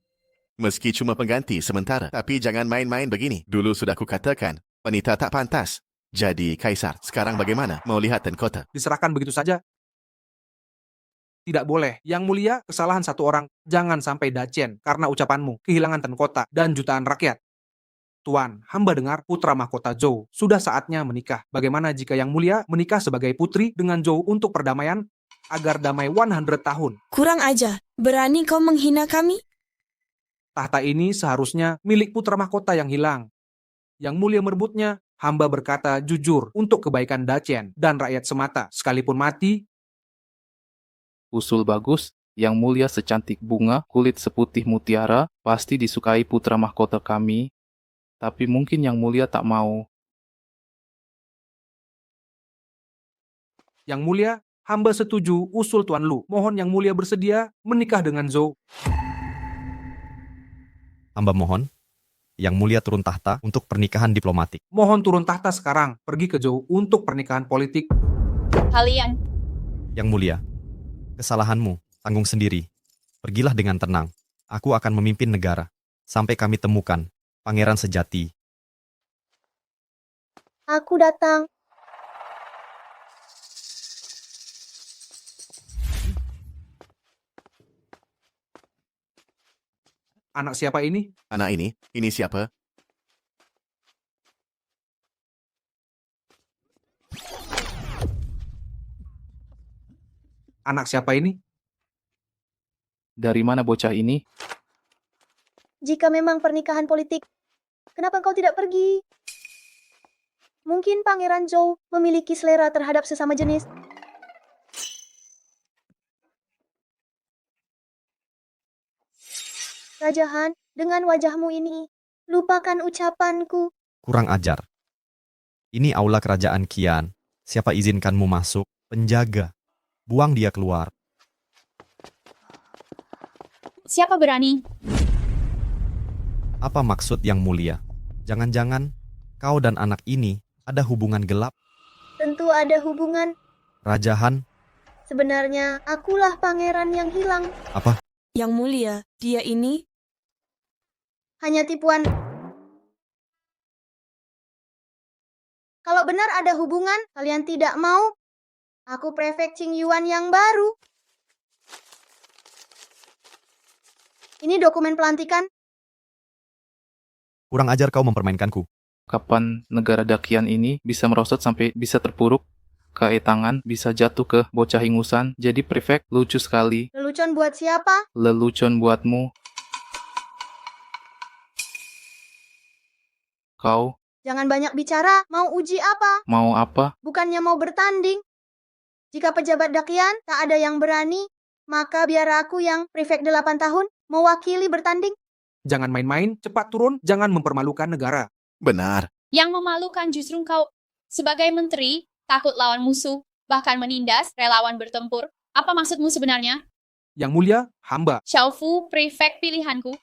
Meski cuma pengganti sementara, tapi jangan main-main begini. Dulu sudah kukatakan, wanita tak pantas jadi kaisar. Sekarang bagaimana? Mau lihat 10 kota? Diserahkan begitu saja? Tidak boleh. Yang mulia, kesalahan satu orang. Jangan sampai Dacheng karena ucapanmu kehilangan ten kota dan jutaan rakyat. Tuan, hamba dengar putra mahkota Zhou sudah saatnya menikah. Bagaimana jika Yang Mulia menikah sebagai putri dengan Zhou untuk perdamaian agar damai 100 tahun? Kurang aja. Berani kau menghina kami? Tahta ini seharusnya milik putra mahkota yang hilang. Yang Mulia merebutnya, hamba berkata jujur untuk kebaikan Dacheng dan rakyat semata. Sekalipun mati, Usul bagus. Yang Mulia secantik bunga, kulit seputih mutiara, pasti disukai putra mahkota kami. Tapi mungkin Yang Mulia tak mau. Yang Mulia, hamba setuju usul Tuan Lu. Mohon Yang Mulia bersedia menikah dengan Zhou. Hamba mohon, yang mulia turun tahta untuk pernikahan diplomatik. Mohon turun tahta sekarang, pergi ke Zhou untuk pernikahan politik. kalian. Yang mulia, kesalahanmu tanggung sendiri. Pergilah dengan tenang. Aku akan memimpin negara sampai kami temukan pangeran sejati. Aku datang. Anak siapa ini? Anak ini siapa? Anak siapa ini? Dari mana bocah ini? Jika memang pernikahan politik, kenapa engkau tidak pergi? Mungkin Pangeran Zhou memiliki selera terhadap sesama jenis. Raja Han, dengan wajahmu ini, lupakan ucapanku. Kurang ajar. Ini aula kerajaan Qian. Siapa izinkanmu masuk? Penjaga. Buang dia keluar. Siapa berani? Apa maksud yang mulia? Jangan-jangan kau dan anak ini ada hubungan gelap? Tentu ada hubungan. Raja Han, Sebenarnya, akulah pangeran yang hilang. apa? Yang mulia, dia ini Hanya tipuan. Kalau benar ada hubungan, kalian tidak mau. Aku prefek Qing Yuan yang baru. Ini dokumen pelantikan. Kurang ajar kau mempermainkanku. Kapan negara Dakian ini bisa merosot sampai bisa terpuruk? Tangan bisa jatuh ke bocah ingusan. Jadi prefek, lucu sekali. Lelucon buat siapa? Lelucon buatmu. Kau Jangan banyak bicara. Mau uji apa? mau apa? Bukannya mau bertanding. Jika pejabat Dakian tak ada yang berani, maka biar aku yang prefek 8 tahun mewakili bertanding. Jangan main-main, cepat turun, jangan mempermalukan negara. Benar. Yang memalukan justru kau. Sebagai menteri, takut lawan musuh, bahkan menindas relawan bertempur. Apa maksudmu sebenarnya? Yang mulia, hamba. Xiao Fu, prefek pilihanku.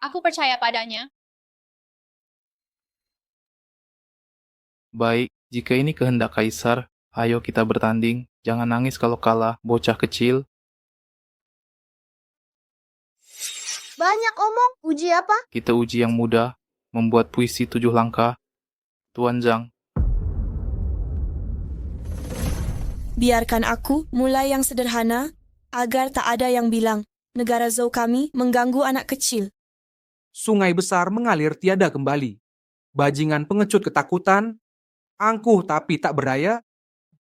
Aku percaya padanya. Baik, jika ini kehendak kaisar, ayo kita bertanding. Jangan nangis kalau kalah, bocah kecil. Banyak omong. Uji apa? Kita uji yang mudah, membuat puisi 7 langkah. Tuan Zhang, biarkan aku mulai yang sederhana agar tak ada yang bilang negara Zhou kami mengganggu anak kecil. Sungai besar mengalir tiada kembali. Bajingan pengecut ketakutan, angkuh tapi tak berdaya,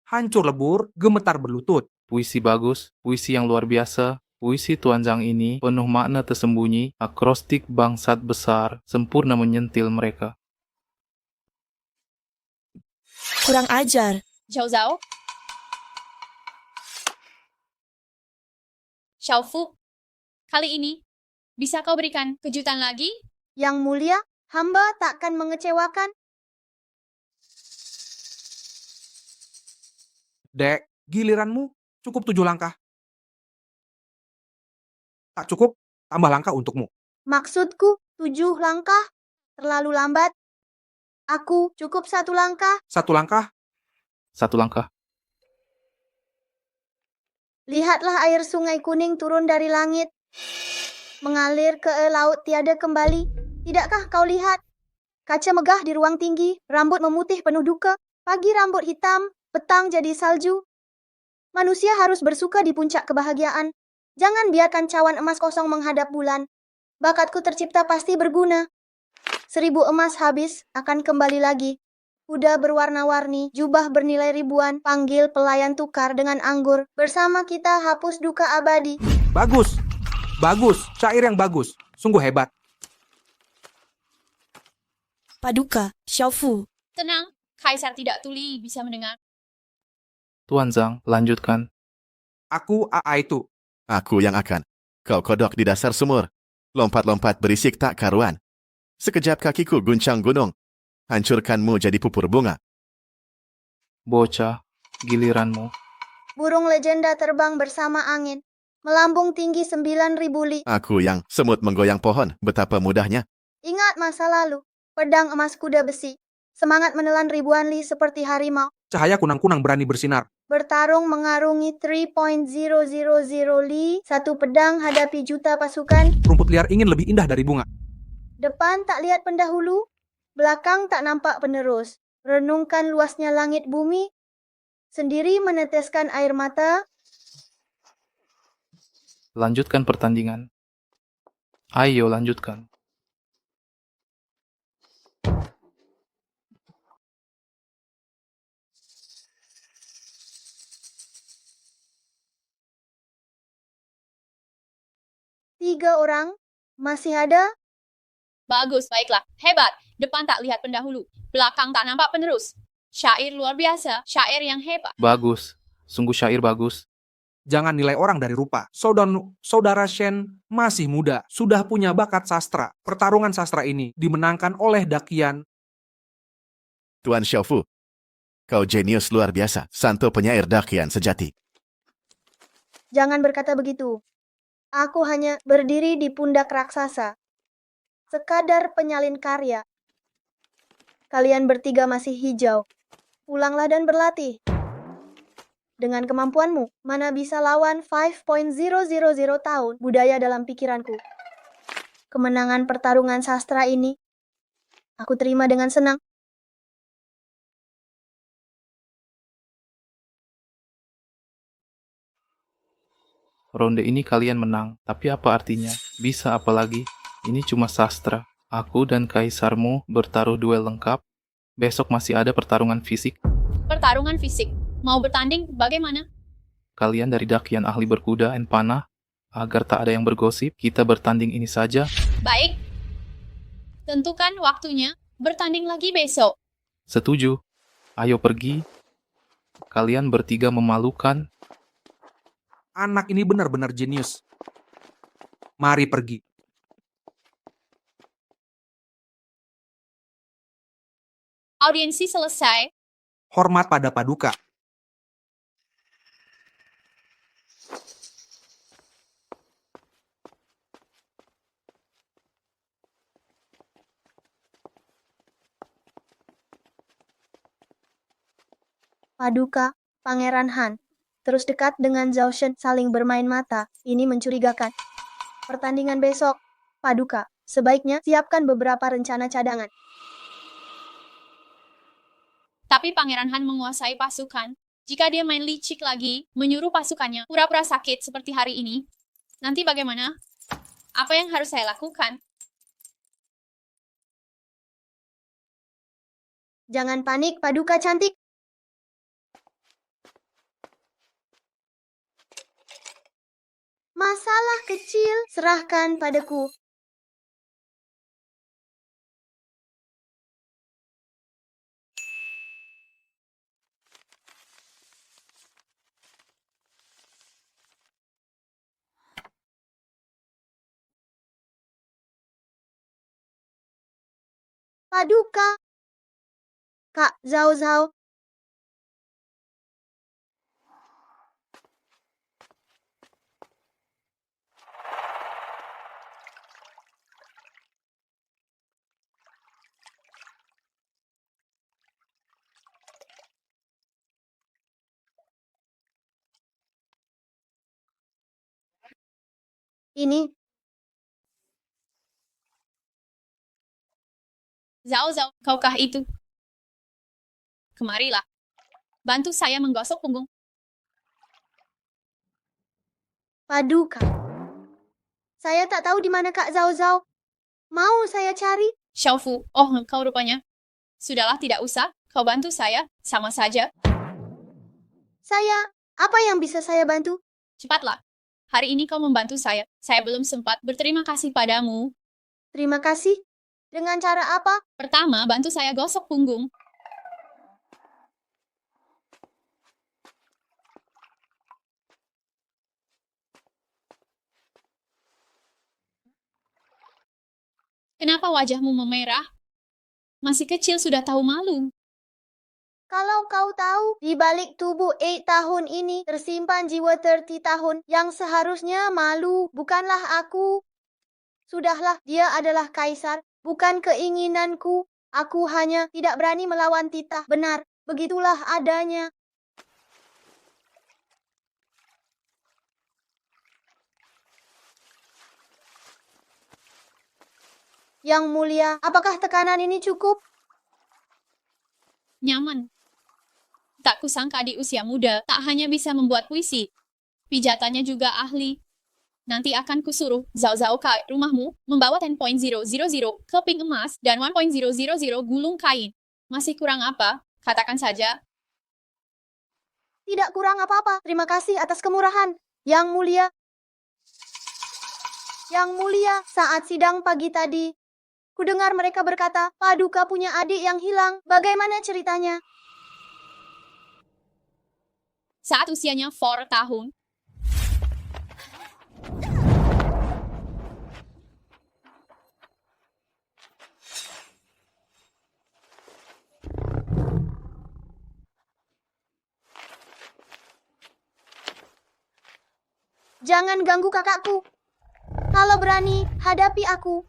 hancur lebur, gemetar berlutut. puisi bagus, puisi yang luar biasa. Puisi Tuan Zhang ini penuh makna tersembunyi, akrostik bangsat besar, sempurna menyentil mereka. Kurang ajar. Zhao Zhao. Xiao Fu, kali ini, bisa kau berikan kejutan lagi? Yang mulia, hamba takkan mengecewakan. Dek, giliranmu cukup 7 langkah. Tak cukup, tambah langkah untukmu. Maksudku, 7 langkah. Terlalu lambat. Aku cukup 1 langkah. 1 langkah, 1 langkah. Lihatlah air sungai kuning turun dari langit. Mengalir ke laut tiada kembali. Tidakkah kau lihat? Kaca megah di ruang tinggi, rambut memutih penuh duka. Pagi rambut hitam, petang jadi salju. Manusia harus bersuka di puncak kebahagiaan. Jangan biarkan cawan emas kosong menghadap bulan. Bakatku tercipta pasti berguna. 1000 emas habis, akan kembali lagi. Kuda berwarna-warni, jubah bernilai ribuan, panggil pelayan tukar dengan anggur. Bersama kita hapus duka abadi. bagus. Bagus, syair yang bagus. Sungguh hebat. Paduka, Xiao Fu. Tenang, Kaisar tidak tuli bisa mendengar. Tuan Zhang, lanjutkan. Aku AA itu. Aku yang akan. Kau kodok di dasar sumur. Lompat-lompat berisik tak karuan. Sekejap kakiku guncang gunung. Hancurkanmu jadi pupur bunga. Bocah, giliranmu. Burung legenda terbang bersama angin. Melambung tinggi 9.000 li. Aku yang semut menggoyang pohon. Betapa mudahnya. Ingat masa lalu. Pedang emas kuda besi. Semangat menelan ribuan li seperti harimau. Cahaya kunang-kunang berani bersinar. Bertarung mengarungi 3.000 li. Satu pedang hadapi juta pasukan. Rumput liar ingin lebih indah dari bunga. Depan tak lihat pendahulu. Belakang tak nampak penerus. Renungkan luasnya langit bumi. Sendiri meneteskan air mata. Lanjutkan pertandingan. Ayo lanjutkan. 3 orang? Masih ada? Bagus, baiklah. Hebat. Depan tak lihat pendahulu. Belakang tak nampak penerus. Syair luar biasa. Syair yang hebat. Bagus. Sungguh syair bagus. Jangan nilai orang dari rupa. Saudara Shen masih muda, sudah punya bakat sastra. Pertarungan sastra ini dimenangkan oleh Dakian. Tuan Xiaofu, kau jenius luar biasa, santo penyair Dakian sejati. Jangan berkata begitu. Aku hanya berdiri di pundak raksasa. Sekadar penyalin karya. Kalian bertiga masih hijau. Pulanglah dan berlatih. Dengan kemampuanmu, mana bisa lawan 5.000 tahun budaya dalam pikiranku. Kemenangan pertarungan sastra ini, aku terima dengan senang. Ronde ini kalian menang, tapi apa artinya? Bisa apa lagi? Ini cuma sastra. Aku dan kaisarmu bertaruh duel lengkap. Besok masih ada pertarungan fisik. Pertarungan fisik. Mau bertanding bagaimana? Kalian dari Dakian ahli berkuda dan panah. Agar tak ada yang bergosip, kita bertanding ini saja. Baik. Tentukan waktunya. Bertanding lagi besok. Setuju. Ayo pergi. Kalian bertiga memalukan. Anak ini benar-benar jenius. Mari pergi. Audiensi selesai. Hormat pada Paduka. Paduka, Pangeran Han, terus dekat dengan Zhao Shen saling bermain mata. Ini mencurigakan. Pertandingan besok, Paduka, sebaiknya siapkan beberapa rencana cadangan. Tapi Pangeran Han menguasai pasukan. Jika dia main licik lagi, menyuruh pasukannya pura-pura sakit seperti hari ini, nanti bagaimana? Apa yang harus saya lakukan? Jangan panik, Paduka cantik. Masalah kecil, serahkan padaku. Paduka. Kak Zhao Zhao. Ini, Zhao Zhao, kaukah itu? Kemarilah. Bantu saya menggosok punggung. Paduka. Saya tak tahu di mana Kak Zhao Zhao. Mau saya cari? Xiaofu, oh kau rupanya. Sudahlah, tidak usah. Kau bantu saya, sama saja. Apa yang bisa saya bantu? Cepatlah. Hari ini kau membantu saya. Saya belum sempat berterima kasih padamu. Terima kasih. Dengan cara apa? Pertama, bantu saya gosok punggung. Kenapa wajahmu memerah? Masih kecil sudah tahu malu. Kalau kau tahu, di balik tubuh 8 tahun ini tersimpan jiwa 30 tahun yang seharusnya malu, bukanlah aku. Sudahlah, dia adalah kaisar, bukan keinginanku. Aku hanya tidak berani melawan titah. Benar, begitulah adanya. Yang mulia, apakah tekanan ini cukup? Nyaman. Tak kusangka di usia muda, tak hanya bisa membuat puisi. Pijatannya juga ahli. Nanti akan kusuruh Zhao Zhao ke rumahmu, membawa 10.000 keping emas dan 1.000 gulung kain. Masih kurang apa? Katakan saja. Tidak kurang apa-apa. Terima kasih atas kemurahan. Yang mulia. Yang mulia, saat sidang pagi tadi, kudengar mereka berkata, Paduka punya adik yang hilang. Bagaimana ceritanya? Saat usianya 4 tahun, Jangan ganggu kakakku. Kalau berani, hadapi aku.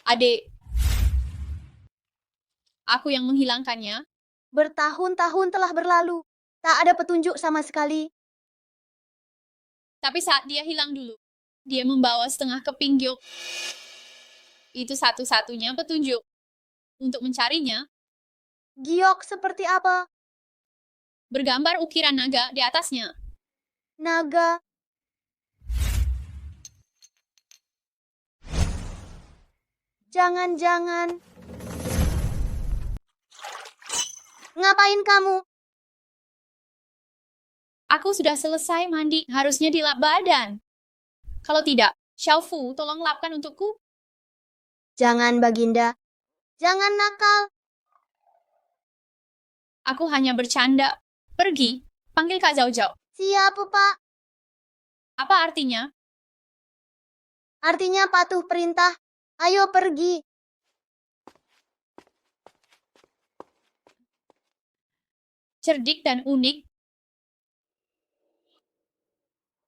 adik, aku yang menghilangkannya. Bertahun-tahun telah berlalu. Tak ada petunjuk sama sekali. Tapi saat dia hilang dulu, dia membawa setengah keping giok. Itu satu-satunya petunjuk untuk mencarinya. Giok seperti apa? Bergambar ukiran naga di atasnya. Naga. Jangan-jangan. Ngapain kamu? Aku sudah selesai mandi, harusnya dilap badan. Kalau tidak, Xiaofu, tolong lapkan untukku. Jangan, Baginda. Jangan nakal. Aku hanya bercanda. Pergi, panggil Kak Zhao Zhao. Siap, Pak. Apa artinya? Artinya patuh perintah. Ayo pergi. Cerdik dan unik.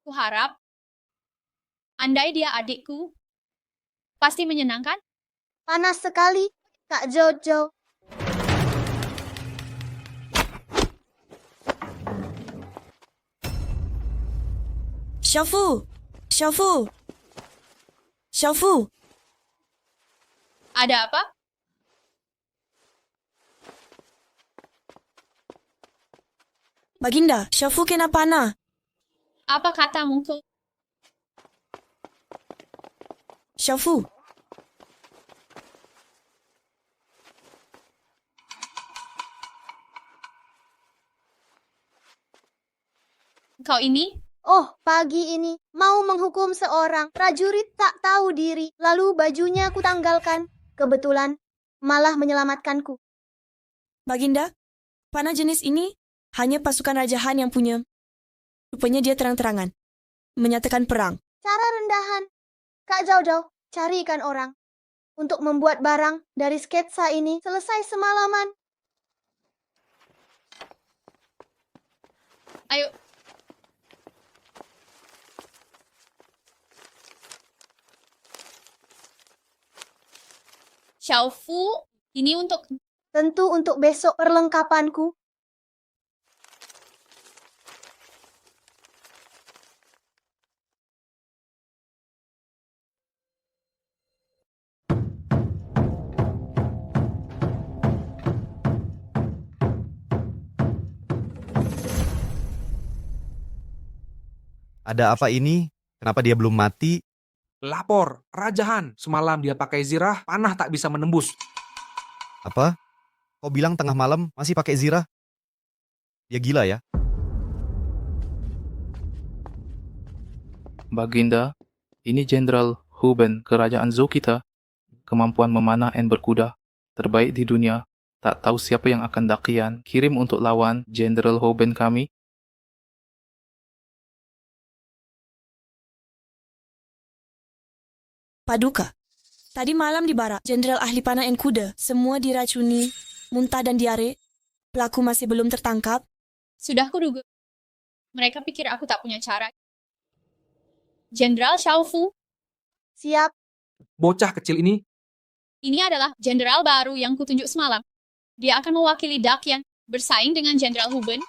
Kuharap, andai dia adikku, pasti menyenangkan. Panas sekali, Kak Jojo. Xiaofu! Xiaofu! Xiaofu! Ada apa? Baginda, Xiaofu kena panah. Apa katamu, Ko? Xiaofu, Kau ini? Oh, pagi ini mau menghukum seorang prajurit tak tahu diri. Lalu bajunya kutanggalkan. Kebetulan malah menyelamatkanku. Baginda, panah jenis ini hanya pasukan Raja Han yang punya. Rupanya dia terang-terangan menyatakan perang. Cara rendahan. Kak Jojo, carikan orang. Untuk membuat barang dari sketsa ini selesai semalaman. Ayo. Xiaofu, ini untuk... Tentu untuk besok perlengkapanku. Ada apa ini? Kenapa dia belum mati? Lapor, Raja Han, semalam dia pakai zirah, panah tak bisa menembus. Apa? Kau bilang tengah malam masih pakai zirah? Dia gila ya? Baginda, ini Jenderal Huben Kerajaan Zhou kita. Kemampuan memanah dan berkuda terbaik di dunia. Tak tahu siapa yang akan dakian kirim untuk lawan Jenderal Huben kami. Paduka, tadi malam di barak, Jenderal ahli panah dan kuda, semua diracuni, muntah dan diare. Pelaku masih belum tertangkap. Sudah kuduga. Mereka pikir aku tak punya cara. Jenderal Xiaofu, Siap. Bocah kecil ini, ini adalah jenderal baru yang kutunjuk semalam. Dia akan mewakili Dakian bersaing dengan Jenderal Huben.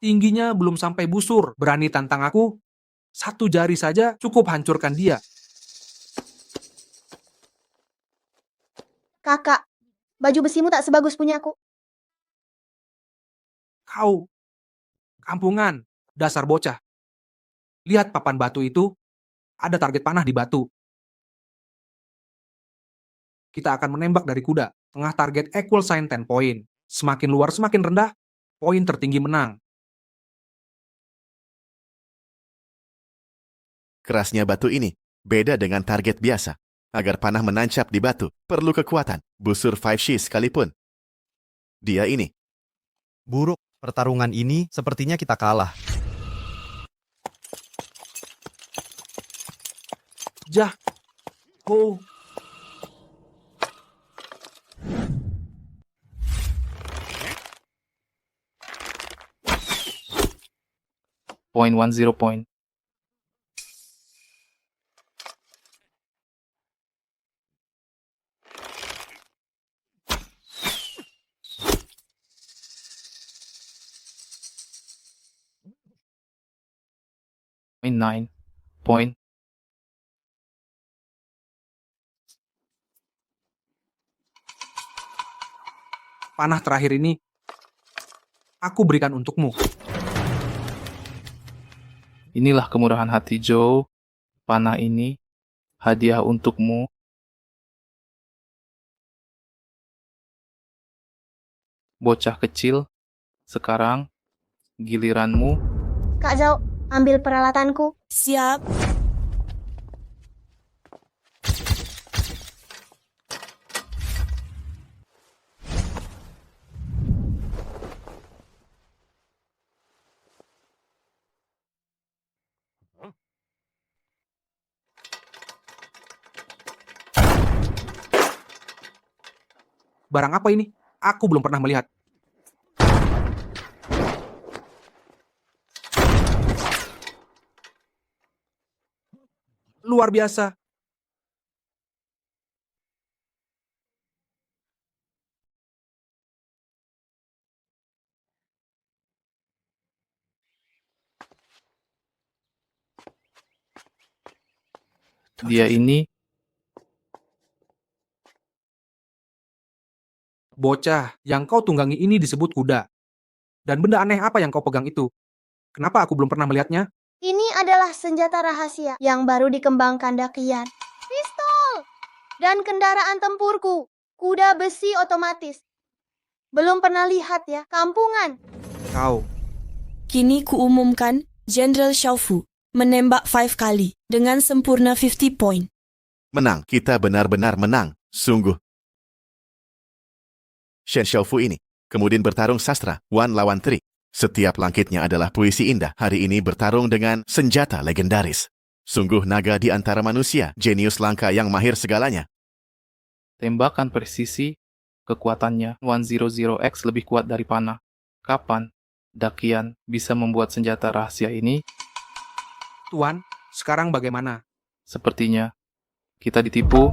tingginya belum sampai busur. Berani tantang aku? Satu jari saja cukup hancurkan dia. Kakak, baju besimu tak sebagus punyaku. Kau, kampungan, dasar bocah. Lihat papan batu itu, Ada target panah di batu. Kita akan menembak dari kuda. Tengah target equal sign 10 poin. Semakin luar semakin rendah, poin tertinggi menang. Kerasnya batu ini beda dengan target biasa. Agar panah menancap di batu, perlu kekuatan. Busur 5C sekalipun. Dia ini. Buruk, pertarungan ini sepertinya kita kalah. Jah. Oh. Point 10 point. Point 9 point. Panah terakhir ini aku berikan untukmu. Inilah kemurahan hati Joe. Panah ini hadiah untukmu. Bocah kecil, sekarang giliranmu. Kak Zhao, ambil peralatanku. Siap. Barang apa ini? Aku belum pernah melihat. Luar biasa. Dia ini Bocah, yang kau tunggangi ini disebut kuda. Dan benda aneh apa yang kau pegang itu? Kenapa aku belum pernah melihatnya? Ini adalah senjata rahasia yang baru dikembangkan Dakian. Pistol! Dan kendaraan tempurku. Kuda besi otomatis. Belum pernah lihat ya, kampungan. Kau. Kini kuumumkan, Jenderal Xiaofu menembak 5 kali dengan sempurna 50 point. Menang, kita benar-benar menang. Sungguh. Shen Xiaofu ini kemudian bertarung sastra, 1 lawan 3. Setiap langkitnya adalah puisi indah. Hari ini bertarung dengan senjata legendaris. Sungguh naga di antara manusia, jenius langka yang mahir segalanya. tembakan presisi, kekuatannya 100X lebih kuat dari panah. Kapan Dakian bisa membuat senjata rahasia ini? Tuan, sekarang bagaimana? Sepertinya kita ditipu.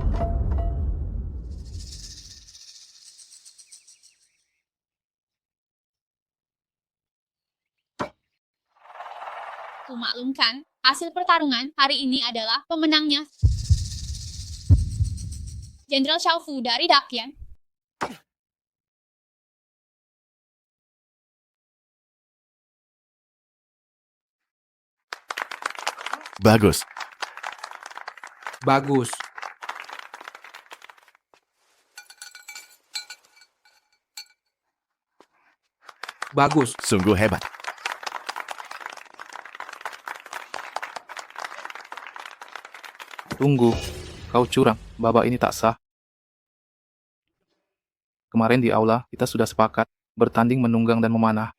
Kumaklumkan, hasil pertarungan hari ini adalah pemenangnya Jenderal Xiaofu dari Dakian. Bagus. Bagus. Bagus. Sungguh hebat. Tunggu, kau curang. Babak ini tak sah. Kemarin di aula kita sudah sepakat bertanding menunggang dan memanah.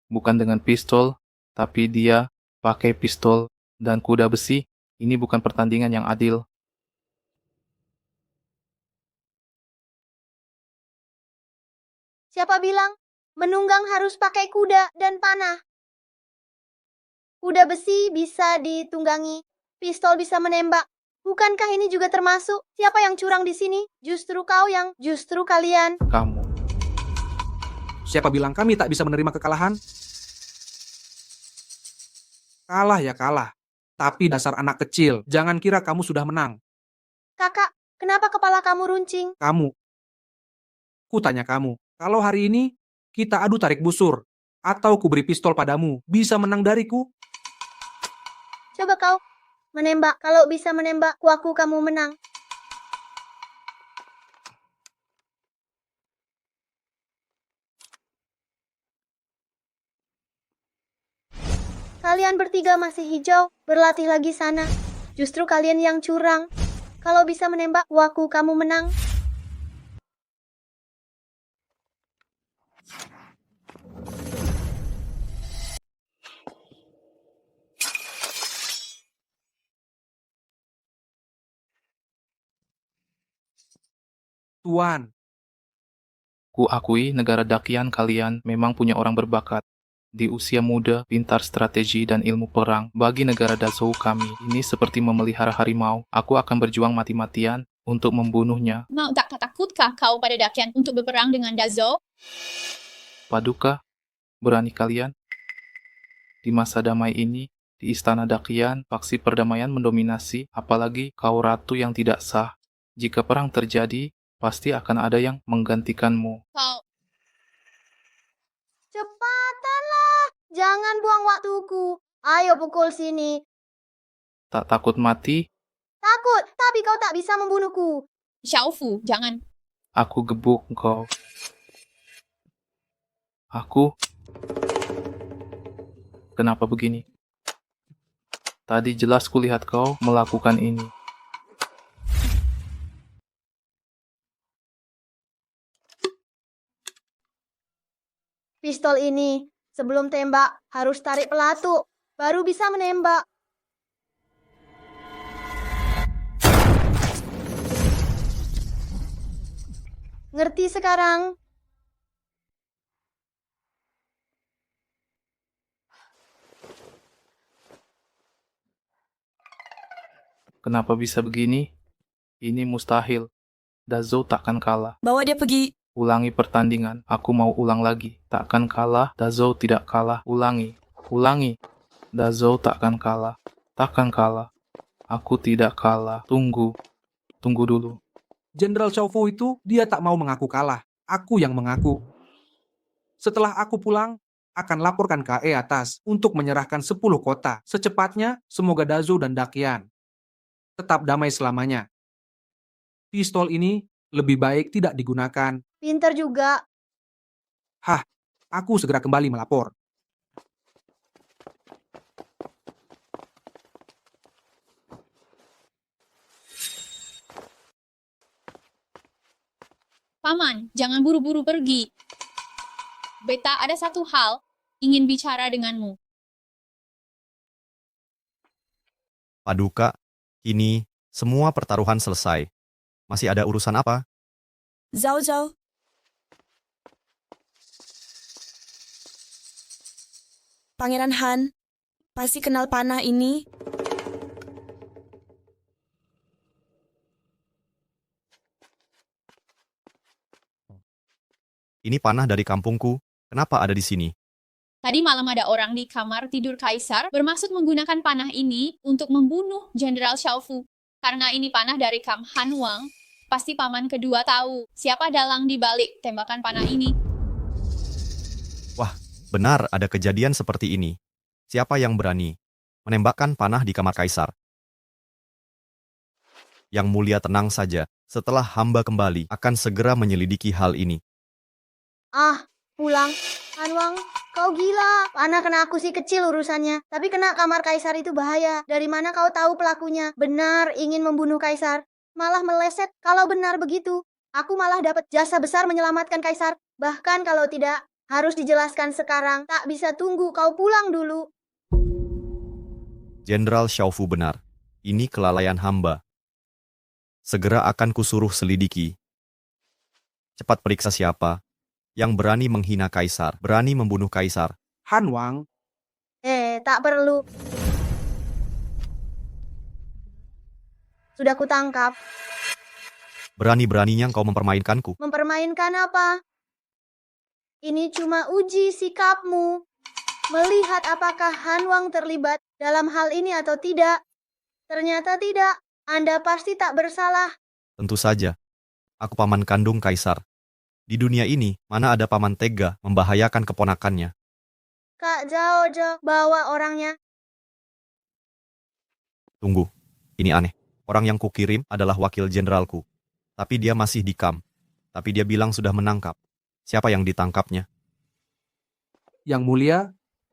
Bukan dengan pistol, tapi dia pakai pistol dan kuda besi. Ini bukan pertandingan yang adil. Siapa bilang menunggang harus pakai kuda dan panah? Kuda besi bisa ditunggangi, pistol bisa menembak. Bukankah ini juga termasuk? Siapa yang curang di sini? Justru kalian. Kamu. Siapa bilang kami tak bisa menerima kekalahan? Kalah ya kalah. Tapi dasar anak kecil, jangan kira kamu sudah menang. Kakak, kenapa kepala kamu runcing? Kamu. Ku tanya kamu, kalau hari ini kita adu tarik busur, atau ku beri pistol padamu, bisa menang dariku? Coba kau Menembak. Kalau bisa menembak, aku kamu menang. Kalian bertiga masih hijau, berlatih lagi sana. Justru kalian yang curang. Kalau bisa menembak, aku kamu menang. Tuan, Ku akui negara Dakian kalian memang punya orang berbakat. Di usia muda, pintar strategi dan ilmu perang. Bagi negara Dazhou kami, ini seperti memelihara harimau. Aku akan berjuang mati-matian untuk membunuhnya. Mau tak takutkah kau pada Dakian untuk berperang dengan Dazhou? Paduka, berani kalian? Di masa damai ini, di istana Dakian, faksi perdamaian mendominasi, apalagi kau ratu yang tidak sah. Jika perang terjadi, pasti akan ada yang menggantikanmu. Kau Cepatanlah, jangan buang waktuku. Ayo pukul sini. Tak takut mati, Takut, tapi kau tak bisa membunuhku. Xiaofu, jangan. aku gebuk kau. Aku? Kenapa begini? Tadi jelas kulihat kau melakukan ini. Pistol ini, sebelum tembak, harus tarik pelatu. Baru bisa menembak. Ngerti sekarang? Kenapa bisa begini? Ini mustahil. Dazhou takkan kalah. Bawa dia pergi. Ulangi pertandingan. Aku mau ulang lagi. Takkan kalah. Dazhou tidak kalah. Ulangi. Ulangi. Dazhou takkan kalah. Takkan kalah. Aku tidak kalah. Tunggu. Tunggu dulu. Jenderal Xiaofu itu dia tak mau mengaku kalah. Aku yang mengaku. Setelah aku pulang, akan laporkan KE atas untuk menyerahkan 10 kota. Secepatnya, semoga Dazhou dan Dakian tetap damai selamanya. Pistol ini lebih baik tidak digunakan. Pinter juga. Aku segera kembali melapor. Paman, jangan buru-buru pergi. Beta ada satu hal ingin bicara denganmu. Paduka, kini semua pertaruhan selesai. Masih ada urusan apa? Zhao Zhao. Pangeran Han, pasti kenal panah ini. Ini panah dari kampungku. Kenapa ada di sini? Tadi malam ada orang di kamar tidur Kaisar bermaksud menggunakan panah ini untuk membunuh Jenderal Xiaofu. Karena ini panah dari Kam Han Wang, pasti paman kedua tahu siapa dalang di balik tembakan panah ini. Benar ada kejadian seperti ini. Siapa yang berani menembakkan panah di kamar Kaisar? Yang mulia tenang saja. Setelah hamba kembali, akan segera menyelidiki hal ini. Ah, pulang. Hanwang, kau gila. Panah kena aku sih kecil urusannya. Tapi kena kamar Kaisar itu bahaya. Dari mana kau tahu pelakunya? Benar ingin membunuh Kaisar. Malah meleset. Kalau benar begitu, aku malah dapat jasa besar menyelamatkan Kaisar. Bahkan kalau tidak, harus dijelaskan sekarang. Tak bisa tunggu, kau pulang dulu. Jenderal Xiaofu benar. Ini kelalaian hamba. Segera akan kusuruh selidiki. Cepat periksa siapa yang berani menghina Kaisar, berani membunuh Kaisar. Han Wang, Tak perlu. Sudah kutangkap. Berani-beraninya kau mempermainkanku. Mempermainkan apa? Ini cuma uji sikapmu. Melihat apakah Hanwang terlibat dalam hal ini atau tidak. Ternyata tidak. Anda pasti tak bersalah. Tentu saja. Aku paman kandung Kaisar. Di dunia ini, mana ada paman tega membahayakan keponakannya. Kak Zhao, bawa orangnya. Tunggu, ini aneh. Orang yang kukirim adalah wakil jenderalku. Tapi dia masih di kamp. Tapi dia bilang sudah menangkap. Siapa yang ditangkapnya? Yang mulia,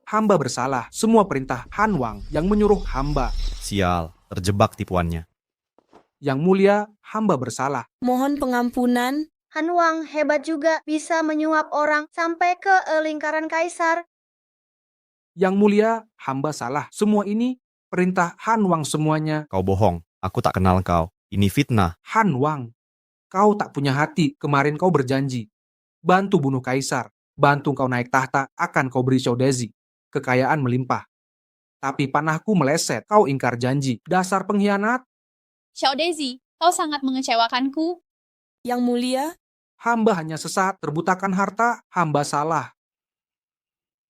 hamba bersalah. Semua perintah Han Wang yang menyuruh hamba. Sial, terjebak tipuannya. Yang mulia, hamba bersalah. Mohon pengampunan. Han Wang hebat juga, bisa menyuap orang sampai ke lingkaran kaisar. Yang mulia, hamba salah. Semua ini perintah Han Wang semuanya. Kau bohong, aku tak kenal kau. Ini fitnah. Han Wang, kau tak punya hati. Kemarin kau berjanji. Bantu bunuh kaisar. Bantu kau naik tahta, akan kau beri Xiaodezi. Kekayaan melimpah. Tapi panahku meleset. Kau ingkar janji. Dasar pengkhianat. Xiaodezi, kau sangat mengecewakanku. Yang mulia, Hamba hanya sesat, terbutakan harta. Hamba salah.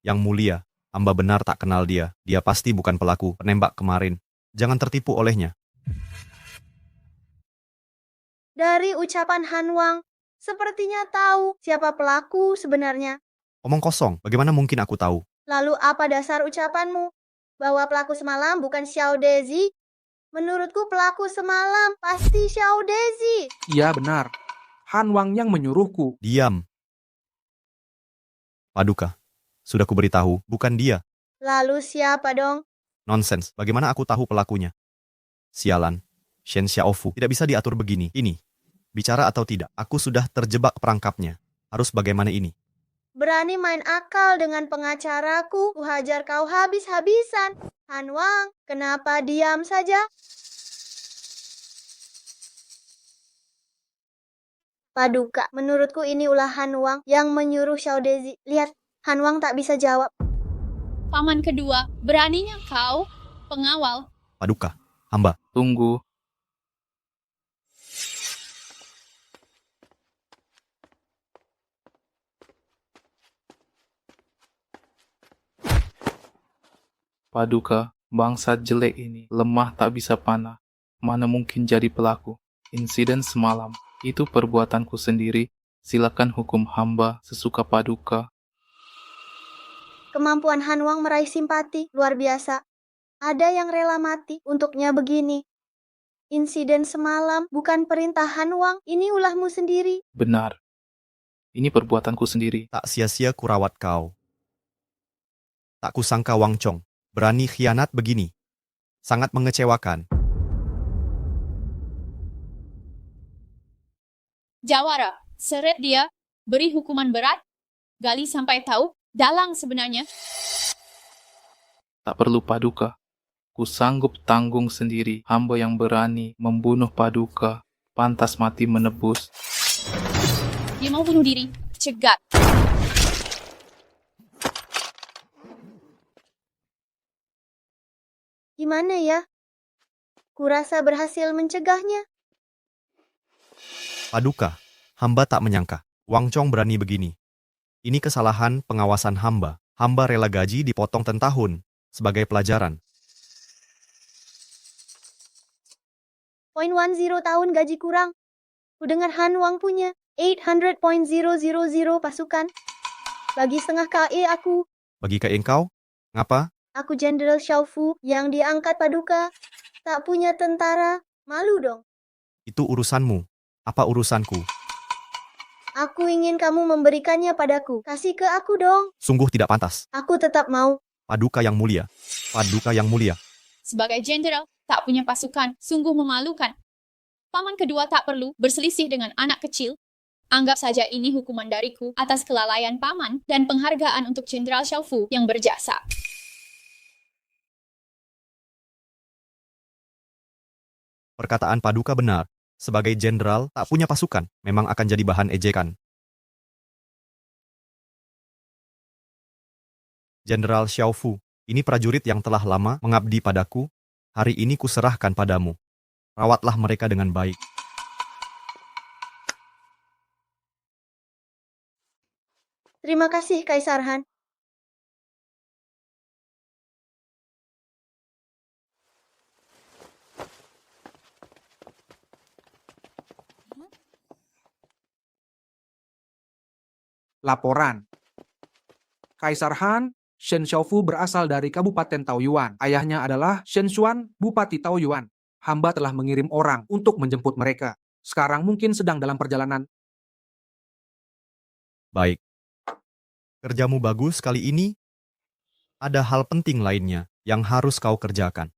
Yang mulia, hamba benar tak kenal dia. Dia pasti bukan pelaku penembak kemarin. Jangan tertipu olehnya. Dari ucapan Han Wang, sepertinya tahu siapa pelaku sebenarnya. Omong kosong, bagaimana mungkin aku tahu? Lalu apa dasar ucapanmu? Bahwa pelaku semalam bukan Xiaodezi? Menurutku pelaku semalam pasti Xiaodezi. Iya benar. Han Wang yang menyuruhku. Diam. Paduka, sudah kuberitahu, bukan dia. Lalu siapa dong? Nonsens, bagaimana aku tahu pelakunya? Sialan, Shen Xiaofu tidak bisa diatur begini. Ini, bicara atau tidak, aku sudah terjebak perangkapnya. Harus bagaimana ini? Berani main akal dengan pengacaraku, kuhajar kau habis-habisan. Han Wang, kenapa diam saja? Paduka, menurutku ini ulah Han Wang yang menyuruh Xiaodezi. Lihat, Han Wang tak bisa jawab. Paman kedua, beraninya kau, pengawal. Paduka, hamba. Tunggu. Paduka, bangsa jelek ini lemah tak bisa panah. Mana mungkin jadi pelaku? Insiden semalam, itu perbuatanku sendiri. Silakan hukum hamba sesuka Paduka. Kemampuan Han Wang meraih simpati luar biasa. Ada yang rela mati untuknya begini. Insiden semalam bukan perintah Han Wang, ini ulahmu sendiri. Benar. Ini perbuatanku sendiri. Tak sia-sia kurawat kau. Tak kusangka Wang Chong berani khianat begini. Sangat mengecewakan. Jawara, seret dia, beri hukuman berat, gali sampai tahu, dalang sebenarnya. Tak perlu Paduka. Ku sanggup tanggung sendiri. Hamba yang berani membunuh Paduka pantas mati menebus. Dia mau bunuh diri, cegat. Gimana ya? Kurasa berhasil mencegahnya. Paduka, hamba tak menyangka. Wang Chong berani begini. Ini kesalahan pengawasan hamba. Hamba rela gaji dipotong tentahun sebagai pelajaran. 0.10 tahun gaji kurang. Ku dengar Han Wang punya 800.000 pasukan. Bagi setengah KE aku. Bagi ke engkau, ngapa? Aku Jenderal Xiaofu yang diangkat Paduka. Tak punya tentara. Malu dong. Itu urusanmu. Apa urusanku? Aku ingin kamu memberikannya padaku. Kasih ke aku dong. Sungguh tidak pantas. Aku tetap mau. Paduka yang mulia. Paduka yang mulia. Sebagai jenderal, tak punya pasukan, sungguh memalukan. Paman kedua tak perlu berselisih dengan anak kecil. Anggap saja ini hukuman dariku atas kelalaian paman dan penghargaan untuk Jenderal Xiaofu yang berjasa. Perkataan Paduka benar. Sebagai jenderal, tak punya pasukan, memang akan jadi bahan ejekan. Jenderal Xiaofu, ini prajurit yang telah lama mengabdi padaku. Hari ini kuserahkan padamu. Rawatlah mereka dengan baik. Terima kasih, Kaisar Han. Laporan. Kaisar Han, Shen Xiaofu berasal dari Kabupaten Taoyuan. Ayahnya adalah Shen Xuan, Bupati Taoyuan. Hamba telah mengirim orang untuk menjemput mereka. Sekarang mungkin sedang dalam perjalanan. Baik. Kerjamu bagus kali ini. Ada hal penting lainnya yang harus kau kerjakan.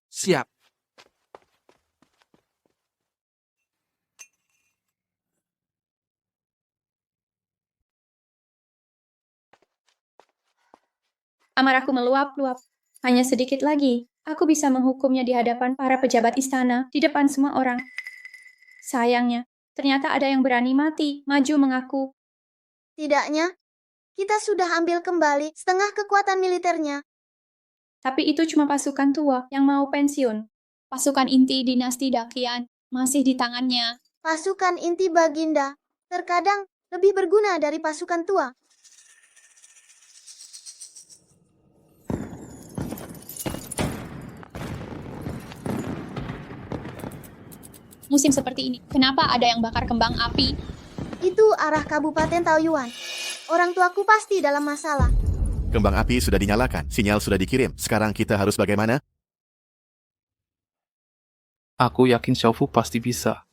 Siap. Amarahku meluap-luap. Hanya sedikit lagi, aku bisa menghukumnya di hadapan para pejabat istana, di depan semua orang. Sayangnya, ternyata ada yang berani mati, maju mengaku. Tidaknya, kita sudah ambil kembali setengah kekuatan militernya. Tapi itu cuma pasukan tua yang mau pensiun. Pasukan inti dinasti Dakian masih di tangannya. Pasukan inti Baginda terkadang lebih berguna dari pasukan tua. Musim seperti ini, kenapa ada yang bakar kembang api? Itu arah Kabupaten Taoyuan. Orang tuaku pasti dalam masalah. Kembang api sudah dinyalakan, sinyal sudah dikirim. Sekarang kita harus bagaimana? Aku yakin Xiaofu pasti bisa.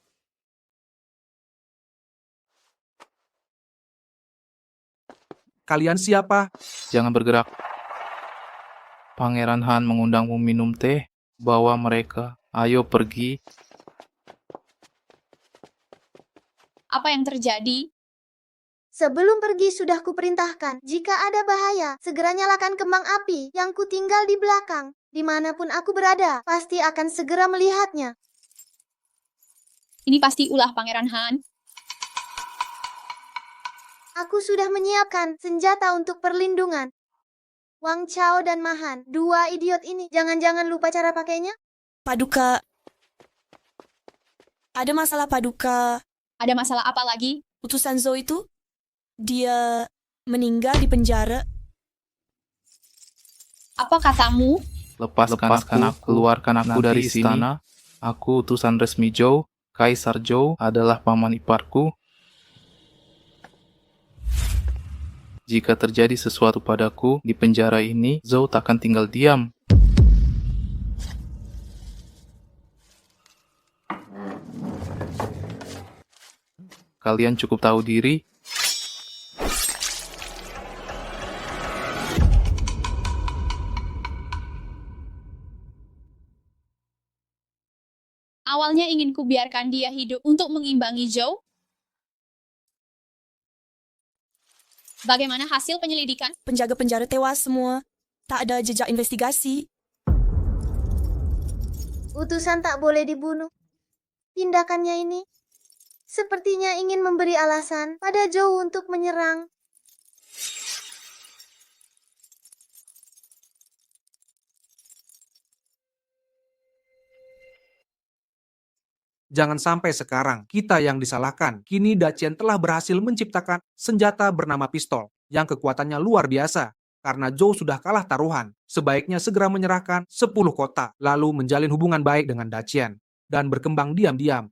Kalian siapa? Jangan bergerak. Pangeran Han mengundangmu minum teh. Bawa mereka. Ayo pergi. Apa yang terjadi? Sebelum pergi sudah kuperintahkan, jika ada bahaya, segera nyalakan kembang api yang ku tinggal di belakang. Dimanapun aku berada, pasti akan segera melihatnya. Ini pasti ulah Pangeran Han. Aku sudah menyiapkan senjata untuk perlindungan. Wang Chao dan Mahan, dua idiot ini, jangan-jangan lupa cara pakainya? Paduka. Ada masalah Paduka. Ada masalah apa lagi? Utusan Zhou itu, dia meninggal di penjara. Apa katamu? Lepaskan aku, keluarkan aku dari istana. Aku utusan resmi Zhou. Kaisar Zhou adalah paman iparku. Jika terjadi sesuatu padaku di penjara ini, Zhou takkan tinggal diam. Kalian cukup tahu diri. Awalnya ingin kubiarkan dia hidup untuk mengimbangi Zhou. Bagaimana hasil penyelidikan? Penjaga penjara tewas semua. Tak ada jejak investigasi. Utusan tak boleh dibunuh. Tindakannya ini sepertinya ingin memberi alasan pada Zhou untuk menyerang. Jangan sampai sekarang kita yang disalahkan. Kini Dacian telah berhasil menciptakan senjata bernama pistol yang kekuatannya luar biasa. Karena Zhou sudah kalah taruhan, sebaiknya segera menyerahkan 10 kota, lalu menjalin hubungan baik dengan Dacian dan berkembang diam-diam.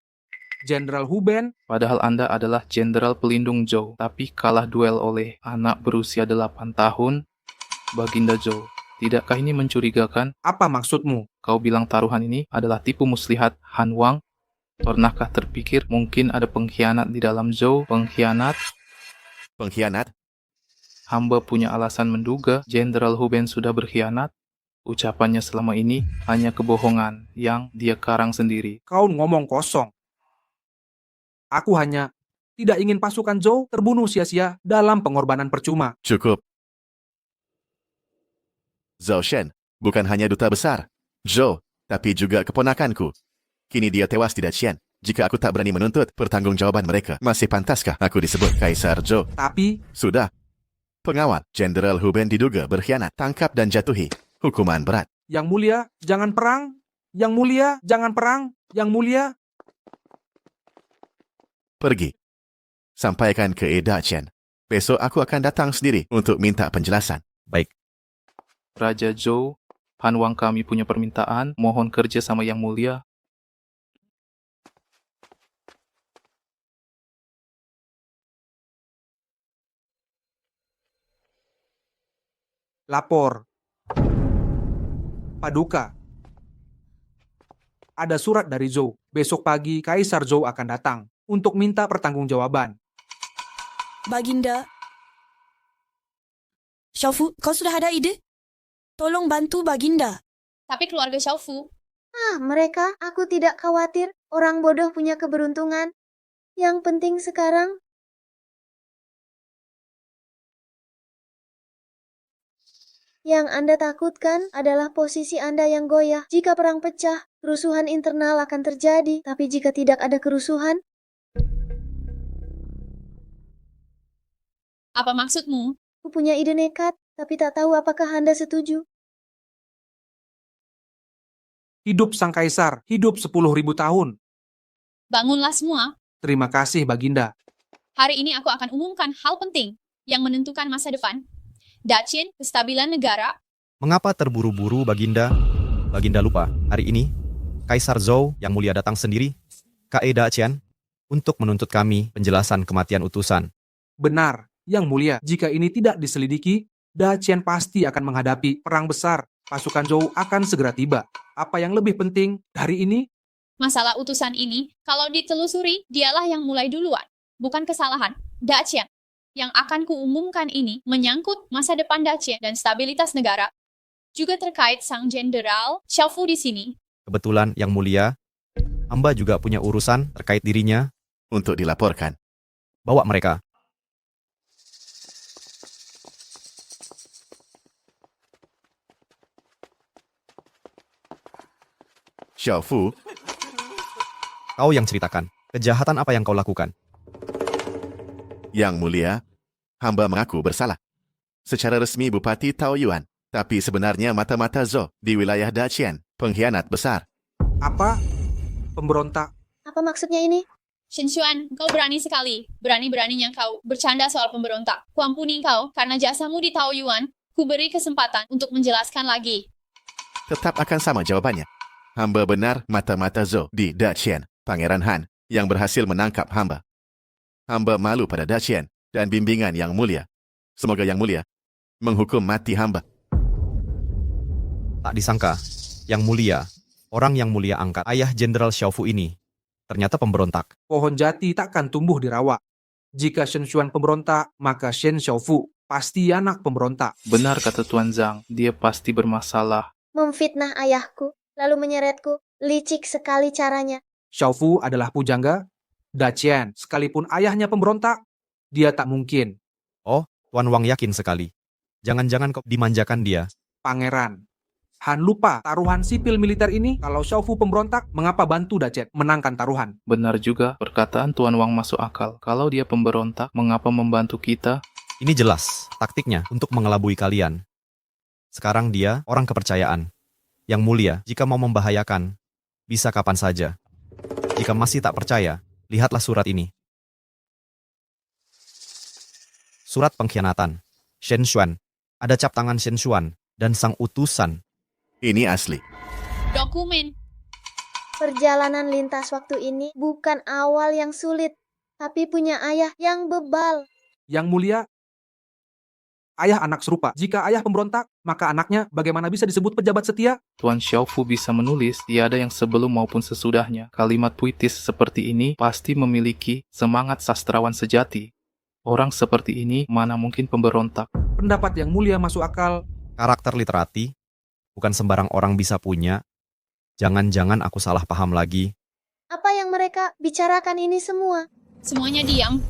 Jenderal Hu Ben, Padahal Anda adalah jenderal pelindung Zhou, tapi kalah duel oleh anak berusia 8 tahun, Baginda Zhou. Tidakkah ini mencurigakan? apa maksudmu? Kau bilang taruhan ini adalah tipu muslihat Han Wang? Pernahkah terpikir mungkin ada pengkhianat di dalam Zhou? Pengkhianat? Pengkhianat? Hamba punya alasan menduga Jenderal Hu Ben sudah berkhianat. Ucapannya selama ini hanya kebohongan yang dia karang sendiri. Kau ngomong kosong. Aku hanya tidak ingin pasukan Zhou terbunuh sia-sia dalam pengorbanan percuma. Cukup. Zhao Shen bukan hanya duta besar Zhou, tapi juga keponakanku. Kini dia tewas di Dacian. Jika aku tak berani menuntut pertanggungjawaban mereka, masih pantaskah aku disebut Kaisar Zhou? Tapi Sudah. Pengawal, Jenderal Hu Ben diduga berkhianat, tangkap dan jatuhi. Hukuman berat. Yang Mulia, jangan perang. Yang Mulia, jangan perang. Yang Mulia, Pergi. Sampaikan ke Eda Chen. Besok aku akan datang sendiri untuk minta penjelasan. Baik. Raja Zhou, Han Wang kami punya permintaan, mohon kerja sama Yang Mulia. Lapor. Paduka. Ada surat dari Zhou. Besok pagi Kaisar Zhou akan datang untuk minta pertanggungjawaban. Baginda. Xiaofu, kau sudah ada ide? Tolong bantu Baginda. Tapi keluarga Xiaofu, Mereka, aku tidak khawatir. Orang bodoh punya keberuntungan. Yang penting sekarang, yang Anda takutkan adalah posisi Anda yang goyah. Jika perang pecah, kerusuhan internal akan terjadi. Tapi jika tidak ada kerusuhan, apa maksudmu? aku punya ide nekat, tapi tak tahu apakah Anda setuju. Hidup sang kaisar, hidup 10.000 tahun. Bangunlah semua. Terima kasih, Baginda. Hari ini aku akan umumkan hal penting yang menentukan masa depan. Daqin, kestabilan negara. Mengapa terburu-buru, Baginda? Baginda lupa, hari ini Kaisar Zhou yang mulia datang sendiri, Kae Dacian, untuk menuntut kami penjelasan kematian utusan. Benar, Yang Mulia, jika ini tidak diselidiki, Dacian pasti akan menghadapi perang besar. Pasukan Zhou akan segera tiba. Apa yang lebih penting dari ini? Masalah utusan ini, kalau ditelusuri, dialah yang mulai duluan. Bukan kesalahan Dacian. Yang akan kuumumkan ini menyangkut masa depan Dacian dan stabilitas negara. Juga terkait sang jenderal Xiaofu di sini. Kebetulan, Yang Mulia, hamba juga punya urusan terkait dirinya. Untuk dilaporkan. Bawa mereka. Xiaofu, Kau yang ceritakan, kejahatan apa yang kau lakukan? Yang Mulia, hamba mengaku bersalah. Secara resmi Bupati Taoyuan, tapi sebenarnya mata-mata Zhou di wilayah Dacian, pengkhianat besar. Apa? Pemberontak? Apa maksudnya ini? Shen Xuan, kau berani sekali. Berani-beraninya kau bercanda soal pemberontak. Kuampuni kau karena jasamu di Taoyuan. Ku beri kesempatan untuk menjelaskan lagi. Tetap akan sama jawabannya. Hamba benar mata-mata Zhou di Dacian, Pangeran Han, yang berhasil menangkap hamba. Hamba malu pada Dacian dan bimbingan Yang Mulia. Semoga Yang Mulia menghukum mati hamba. Tak disangka, Yang Mulia, orang yang mulia angkat ayah Jenderal Xiaofu ini, ternyata pemberontak. Pohon jati takkan tumbuh di rawa. Jika Shen Xuan pemberontak, maka Shen Xiaofu pasti anak pemberontak. Benar kata Tuan Zhang, dia pasti bermasalah. Memfitnah ayahku, lalu menyeretku. Licik sekali caranya. Xiaofu adalah pujangga Dacian. Sekalipun ayahnya pemberontak, dia tak mungkin. Tuan Wang yakin sekali. Jangan-jangan kau dimanjakan dia. Pangeran. Han lupa taruhan sipil militer ini. Kalau Xiaofu pemberontak, mengapa bantu Dacian menangkan taruhan? Benar juga, perkataan Tuan Wang masuk akal. Kalau dia pemberontak, mengapa membantu kita? Ini jelas taktiknya untuk mengelabui kalian. Sekarang dia orang kepercayaan. Yang Mulia, jika mau membahayakan, bisa kapan saja. Jika masih tak percaya, lihatlah surat ini. Surat pengkhianatan. Shen Xuan. Ada cap tangan Shen Xuan dan sang utusan. Ini asli. Dokumen. Perjalanan lintas waktu ini bukan awal yang sulit, tapi punya ayah yang bebal. Yang Mulia, ayah anak serupa. Jika ayah pemberontak, maka anaknya bagaimana bisa disebut pejabat setia? Tuan Xiaofu bisa menulis, tiada yang sebelum maupun sesudahnya. Kalimat puitis seperti ini pasti memiliki semangat sastrawan sejati. Orang seperti ini mana mungkin pemberontak. Pendapat Yang Mulia masuk akal. Karakter literati, bukan sembarang orang bisa punya. Jangan-jangan aku salah paham lagi. Apa yang mereka bicarakan ini semua? Semuanya diam.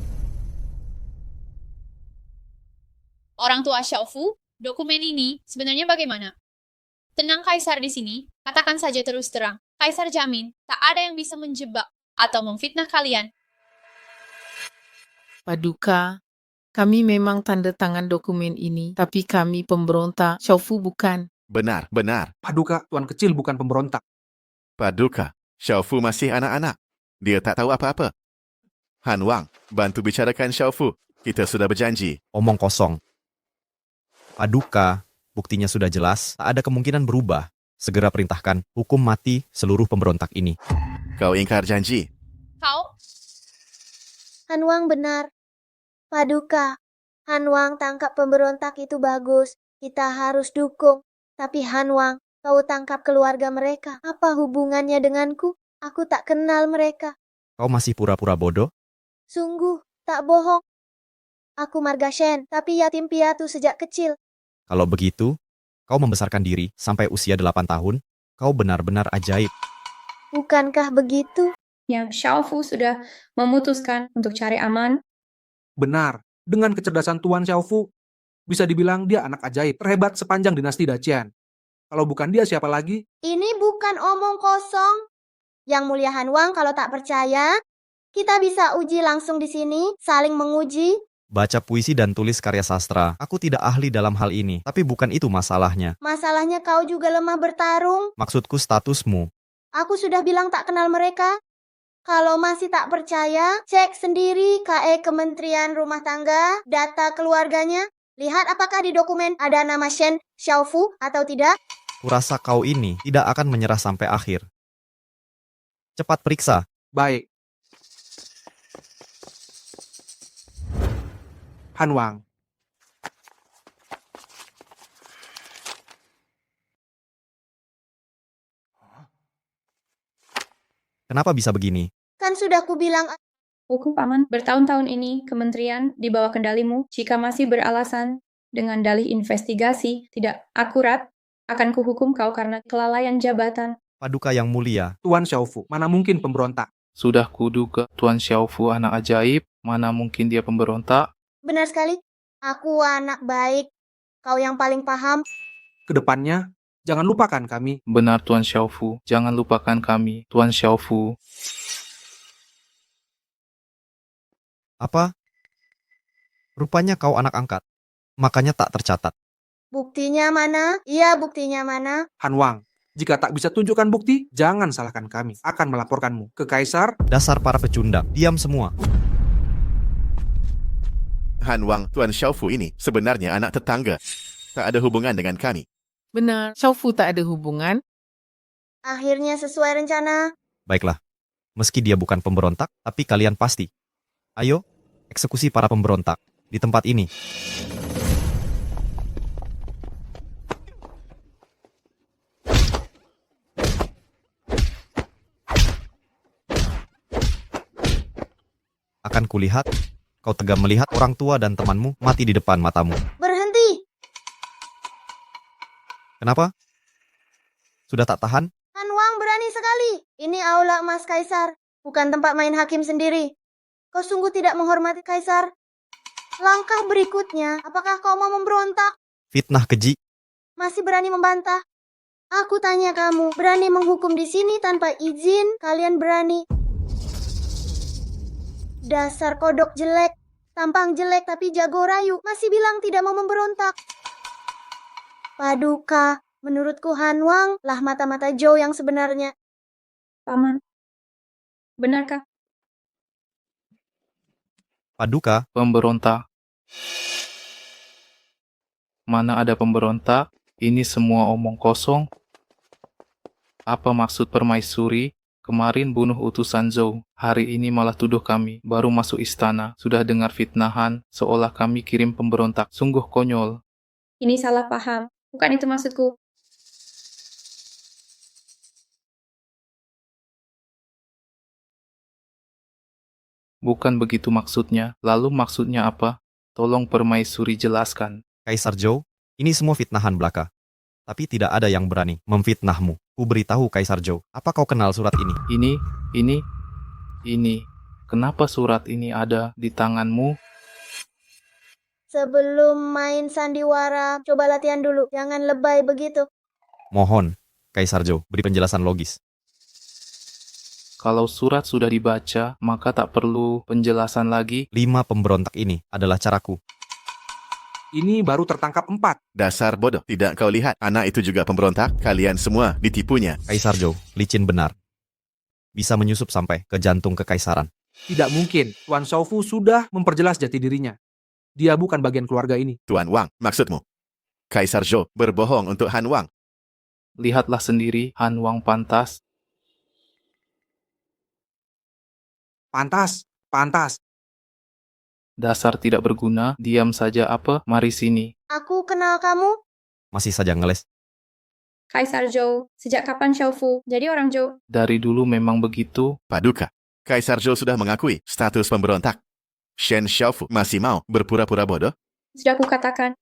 Orang tua Xiaofu, dokumen ini sebenarnya bagaimana? Tenang Kaisar di sini, katakan saja terus terang. Kaisar jamin, tak ada yang bisa menjebak atau memfitnah kalian. Paduka, kami memang tanda tangan dokumen ini, tapi kami pemberontak. Xiaofu bukan. Benar, benar. Paduka, tuan kecil bukan pemberontak. Paduka, Xiaofu masih anak-anak. Dia tak tahu apa-apa. Han Wang, bantu bicarakan Xiaofu. Kita sudah berjanji. Omong kosong. Paduka, buktinya sudah jelas, tak ada kemungkinan berubah. Segera perintahkan hukum mati seluruh pemberontak ini. Kau ingkar janji. Kau, Han Wang benar. Paduka, Han Wang tangkap pemberontak itu bagus. Kita harus dukung. Tapi Han Wang, kau tangkap keluarga mereka. Apa hubungannya denganku? Aku tak kenal mereka. Kau masih pura-pura bodoh? Sungguh, tak bohong. Aku Marga Shen, tapi yatim piatu sejak kecil. Kalau begitu, kau membesarkan diri sampai usia 8 tahun, kau benar-benar ajaib. Bukankah begitu? Yang Xiaofu sudah memutuskan untuk cari aman. Benar, dengan kecerdasan Tuan Xiaofu, bisa dibilang dia anak ajaib terhebat sepanjang dinasti Dacian. Kalau bukan dia siapa lagi? Ini bukan omong kosong. Yang Mulia Han Wang, kalau tak percaya, kita bisa uji langsung di sini, saling menguji. Baca puisi dan tulis karya sastra. Aku tidak ahli dalam hal ini, tapi bukan itu masalahnya. Masalahnya kau juga lemah bertarung. Maksudku statusmu. Aku sudah bilang tak kenal mereka. Kalau masih tak percaya, cek sendiri KE Kementerian Rumah Tangga, data keluarganya. Lihat apakah di dokumen ada nama Shen Xiaofu atau tidak. Kurasa kau ini tidak akan menyerah sampai akhir. Cepat periksa. Baik. Han Wang, Kenapa bisa begini? Kan sudah kubilang. Hukum paman, bertahun-tahun ini kementerian di bawah kendalimu. Jika masih beralasan dengan dalih investigasi tidak akurat, akan kuhukum kau karena kelalaian jabatan. Paduka yang mulia, Tuan Xiaofu, mana mungkin pemberontak? Sudah kuduga Tuan Xiaofu anak ajaib, mana mungkin dia pemberontak? Benar sekali. Aku anak baik. Kau yang paling paham. Kedepannya, jangan lupakan kami. Benar Tuan Xiaofu, jangan lupakan kami, Tuan Xiaofu. apa? Rupanya kau anak angkat. Makanya tak tercatat. Buktinya mana? Iya, buktinya mana? Han Wang, jika tak bisa tunjukkan bukti, jangan salahkan kami. Akan melaporkanmu ke Kaisar. Dasar para pecundang, diam semua. Han Wang, Tuan Xiaofu ini sebenarnya anak tetangga. Tak ada hubungan dengan kami. Benar, Xiaofu tak ada hubungan. Akhirnya sesuai rencana. Baiklah, meski dia bukan pemberontak, tapi kalian pasti. Ayo, eksekusi para pemberontak di tempat ini. Akan kulihat, kau tegak melihat orang tua dan temanmu mati di depan matamu. Berhenti! Kenapa? Sudah tak tahan? Han Wang berani sekali. Ini aula emas Kaisar, bukan tempat main hakim sendiri. Kau sungguh tidak menghormati Kaisar. Langkah berikutnya, apakah kau mau memberontak? Fitnah keji. Masih berani membantah? Aku tanya kamu, berani menghukum di sini tanpa izin? Kalian berani? Dasar kodok jelek, tampang jelek tapi jago rayu, masih bilang tidak mau memberontak. Paduka, menurutku Han Wang lah mata-mata Zhou yang sebenarnya. Paman, benarkah? Paduka, Pemberontak. Mana ada pemberontak? Ini semua omong kosong. Apa maksud permaisuri? Kemarin bunuh utusan Zhou. Hari ini malah tuduh kami. Baru masuk istana. Sudah dengar fitnahan. Seolah kami kirim pemberontak. Sungguh konyol. Ini salah paham. Bukan itu maksudku. Bukan begitu maksudnya. Lalu maksudnya apa? Tolong permaisuri jelaskan. Kaisar Zhou, ini semua fitnahan belaka. Tapi tidak ada yang berani memfitnahmu. Ku beritahu Kaisar Zhou, apa kau kenal surat ini? Ini. Kenapa surat ini ada di tanganmu? Sebelum main sandiwara, coba latihan dulu. Jangan lebay begitu. Mohon, Kaisar Zhou, beri penjelasan logis. Kalau surat sudah dibaca, maka tak perlu penjelasan lagi. 5 pemberontak ini adalah caraku. Ini baru tertangkap 4. Dasar bodoh. Tidak kau lihat, anak itu juga pemberontak. Kalian semua ditipunya. Kaisar Zhou, licin benar. Bisa menyusup sampai ke jantung kekaisaran. Tidak mungkin. Tuan Xiaofu sudah memperjelas jati dirinya. Dia bukan bagian keluarga ini. Tuan Wang, maksudmu? Kaisar Zhou berbohong untuk Han Wang. Lihatlah sendiri, Han Wang pantas. Pantas. Dasar tidak berguna, diam saja apa? Mari sini. Aku kenal kamu. Masih saja ngeles. Kaisar Zhou, sejak kapan Xiaofu jadi orang Zhou? Dari dulu memang begitu. Paduka, Kaisar Zhou sudah mengakui status pemberontak. Shen Xiaofu masih mau berpura-pura bodoh? Sudah kukatakan,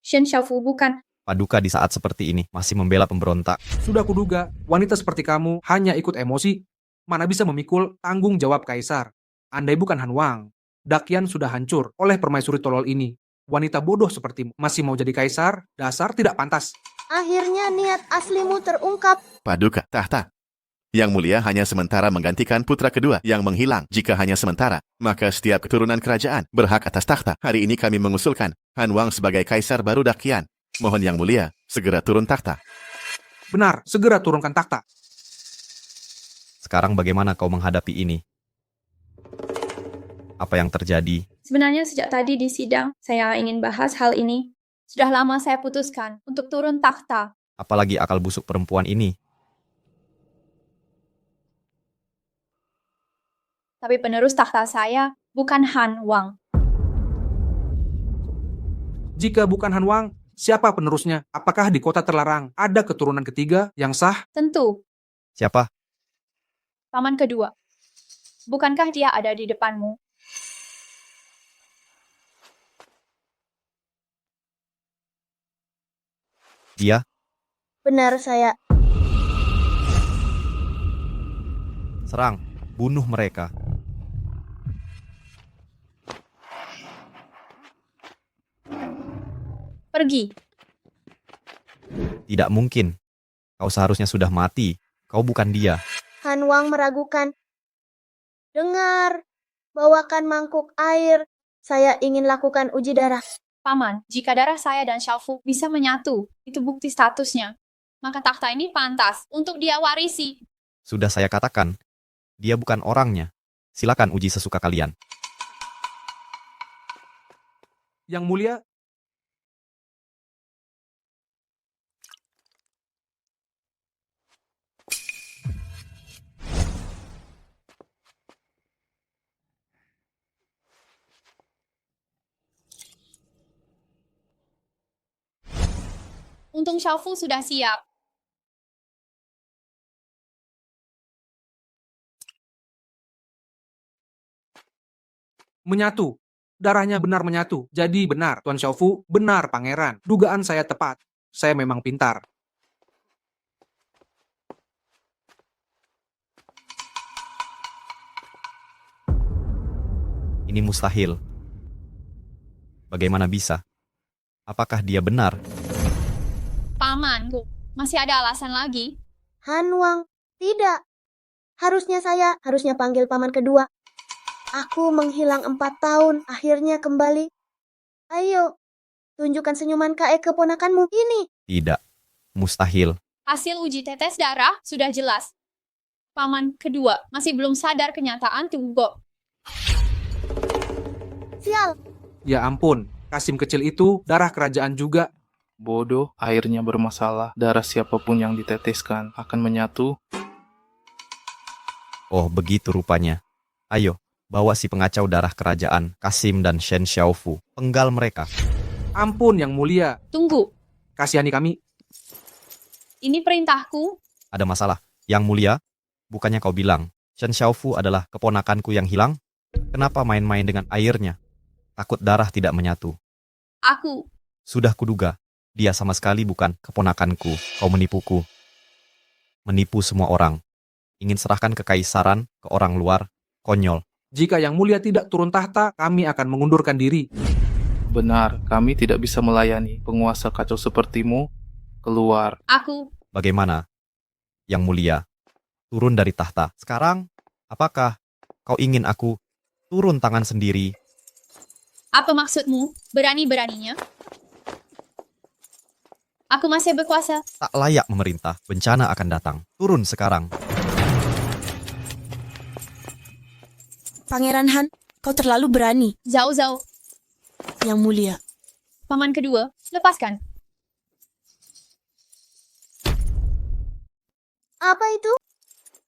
Shen Xiaofu bukan. Paduka di saat seperti ini masih membela pemberontak. Sudah kuduga, wanita seperti kamu hanya ikut emosi. Mana bisa memikul tanggung jawab kaisar. Andai bukan Han Wang, Dakian sudah hancur oleh permaisuri tolol ini. Wanita bodoh sepertimu masih mau jadi kaisar, dasar tidak pantas. Akhirnya niat aslimu terungkap. Paduka, tahta. Yang mulia hanya sementara menggantikan putra kedua yang menghilang. Jika hanya sementara, maka setiap keturunan kerajaan berhak atas takhta. Hari ini kami mengusulkan Han Wang sebagai kaisar baru Dakian. Mohon yang mulia segera turun takhta. Benar, segera turunkan takhta. Sekarang bagaimana kau menghadapi ini? Apa yang terjadi? Sebenarnya sejak tadi di sidang, saya ingin bahas hal ini. Sudah lama saya putuskan untuk turun takhta. Apalagi akal busuk perempuan ini. Tapi penerus takhta saya bukan Han Wang. Jika bukan Han Wang, siapa penerusnya? Apakah di kota terlarang ada keturunan ketiga yang sah? Tentu, Siapa? paman kedua. Bukankah dia ada di depanmu? Dia? Benar saya. Serang. Bunuh mereka. Pergi. Tidak mungkin. Kau seharusnya sudah mati. Kau bukan dia. Han Wang meragukan. Dengar, bawakan mangkuk air. Saya ingin lakukan uji darah. Paman, jika darah saya dan Xiaofu bisa menyatu, itu bukti statusnya. Maka takhta ini pantas untuk dia warisi. Sudah saya katakan. Dia bukan orangnya. Silakan uji sesuka kalian. Yang mulia, Untung Xiaofu sudah siap. menyatu. Darahnya benar menyatu. Jadi benar, Tuan Xiaofu, benar pangeran. Dugaan saya tepat. Saya memang pintar. Ini mustahil. Bagaimana bisa? Apakah dia benar? Paman, masih ada alasan lagi. Han Wang, tidak. Harusnya panggil paman kedua. Aku menghilang 4 tahun, akhirnya kembali. Ayo, tunjukkan senyuman kae keponakanmu ini. Tidak. Mustahil. Hasil uji tetes darah sudah jelas. Paman kedua masih belum sadar kenyataan Tunggo. Sial, Ya ampun, Kasim kecil itu darah kerajaan juga. Bodoh, airnya bermasalah. Darah siapapun yang diteteskan akan menyatu. Oh, begitu rupanya. Ayo, bawa si pengacau darah kerajaan, Kasim dan Shen Xiaofu. Penggal mereka. Ampun yang mulia, Tunggu, kasihani kami. ini perintahku. Ada masalah. Yang mulia, bukannya kau bilang, Shen Xiaofu adalah keponakanku yang hilang? Kenapa main-main dengan airnya? Takut darah tidak menyatu. Aku, Sudah kuduga, dia sama sekali bukan keponakanku. Kau menipuku. Menipu semua orang. Ingin serahkan kekaisaran ke orang luar. Konyol. Jika yang mulia tidak turun tahta, kami akan mengundurkan diri. Benar, kami tidak bisa melayani penguasa kacau sepertimu. Keluar. aku, Bagaimana? Yang mulia, turun dari tahta. Sekarang, apakah kau ingin aku turun tangan sendiri? apa maksudmu? Berani-beraninya? Aku masih berkuasa. Tak layak memerintah. Bencana akan datang. Turun sekarang. Pangeran Han, kau terlalu berani, Zhao Zhao, yang mulia. paman kedua, lepaskan. apa itu?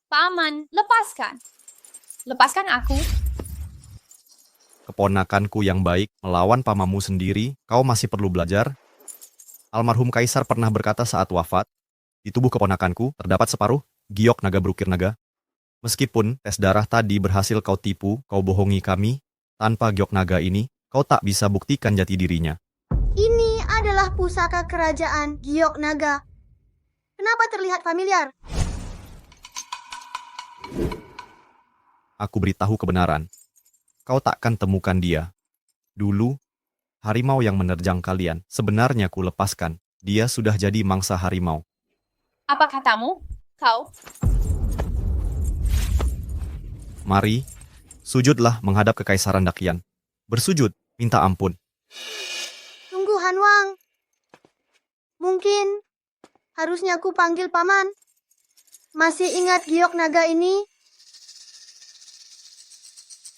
Paman, lepaskan. Lepaskan aku. Keponakanku yang baik melawan pamamu sendiri, kau masih perlu belajar? Almarhum Kaisar pernah berkata saat wafat, di tubuh keponakanku terdapat separuh giok naga berukir naga. Meskipun tes darah tadi berhasil kau tipu, kau bohongi kami, tanpa giok naga ini, kau tak bisa buktikan jati dirinya. Ini adalah pusaka kerajaan Giok Naga. Kenapa terlihat familiar? Aku beritahu kebenaran. Kau takkan temukan dia. Dulu, harimau yang menerjang kalian, sebenarnya ku lepaskan. Dia sudah jadi mangsa harimau. Apa katamu? Kau? Mari, sujudlah menghadap kekaisaran Dakian. Bersujud, minta ampun. Tunggu Hanwang. Mungkin harusnya aku panggil paman. Masih ingat Giok Naga ini?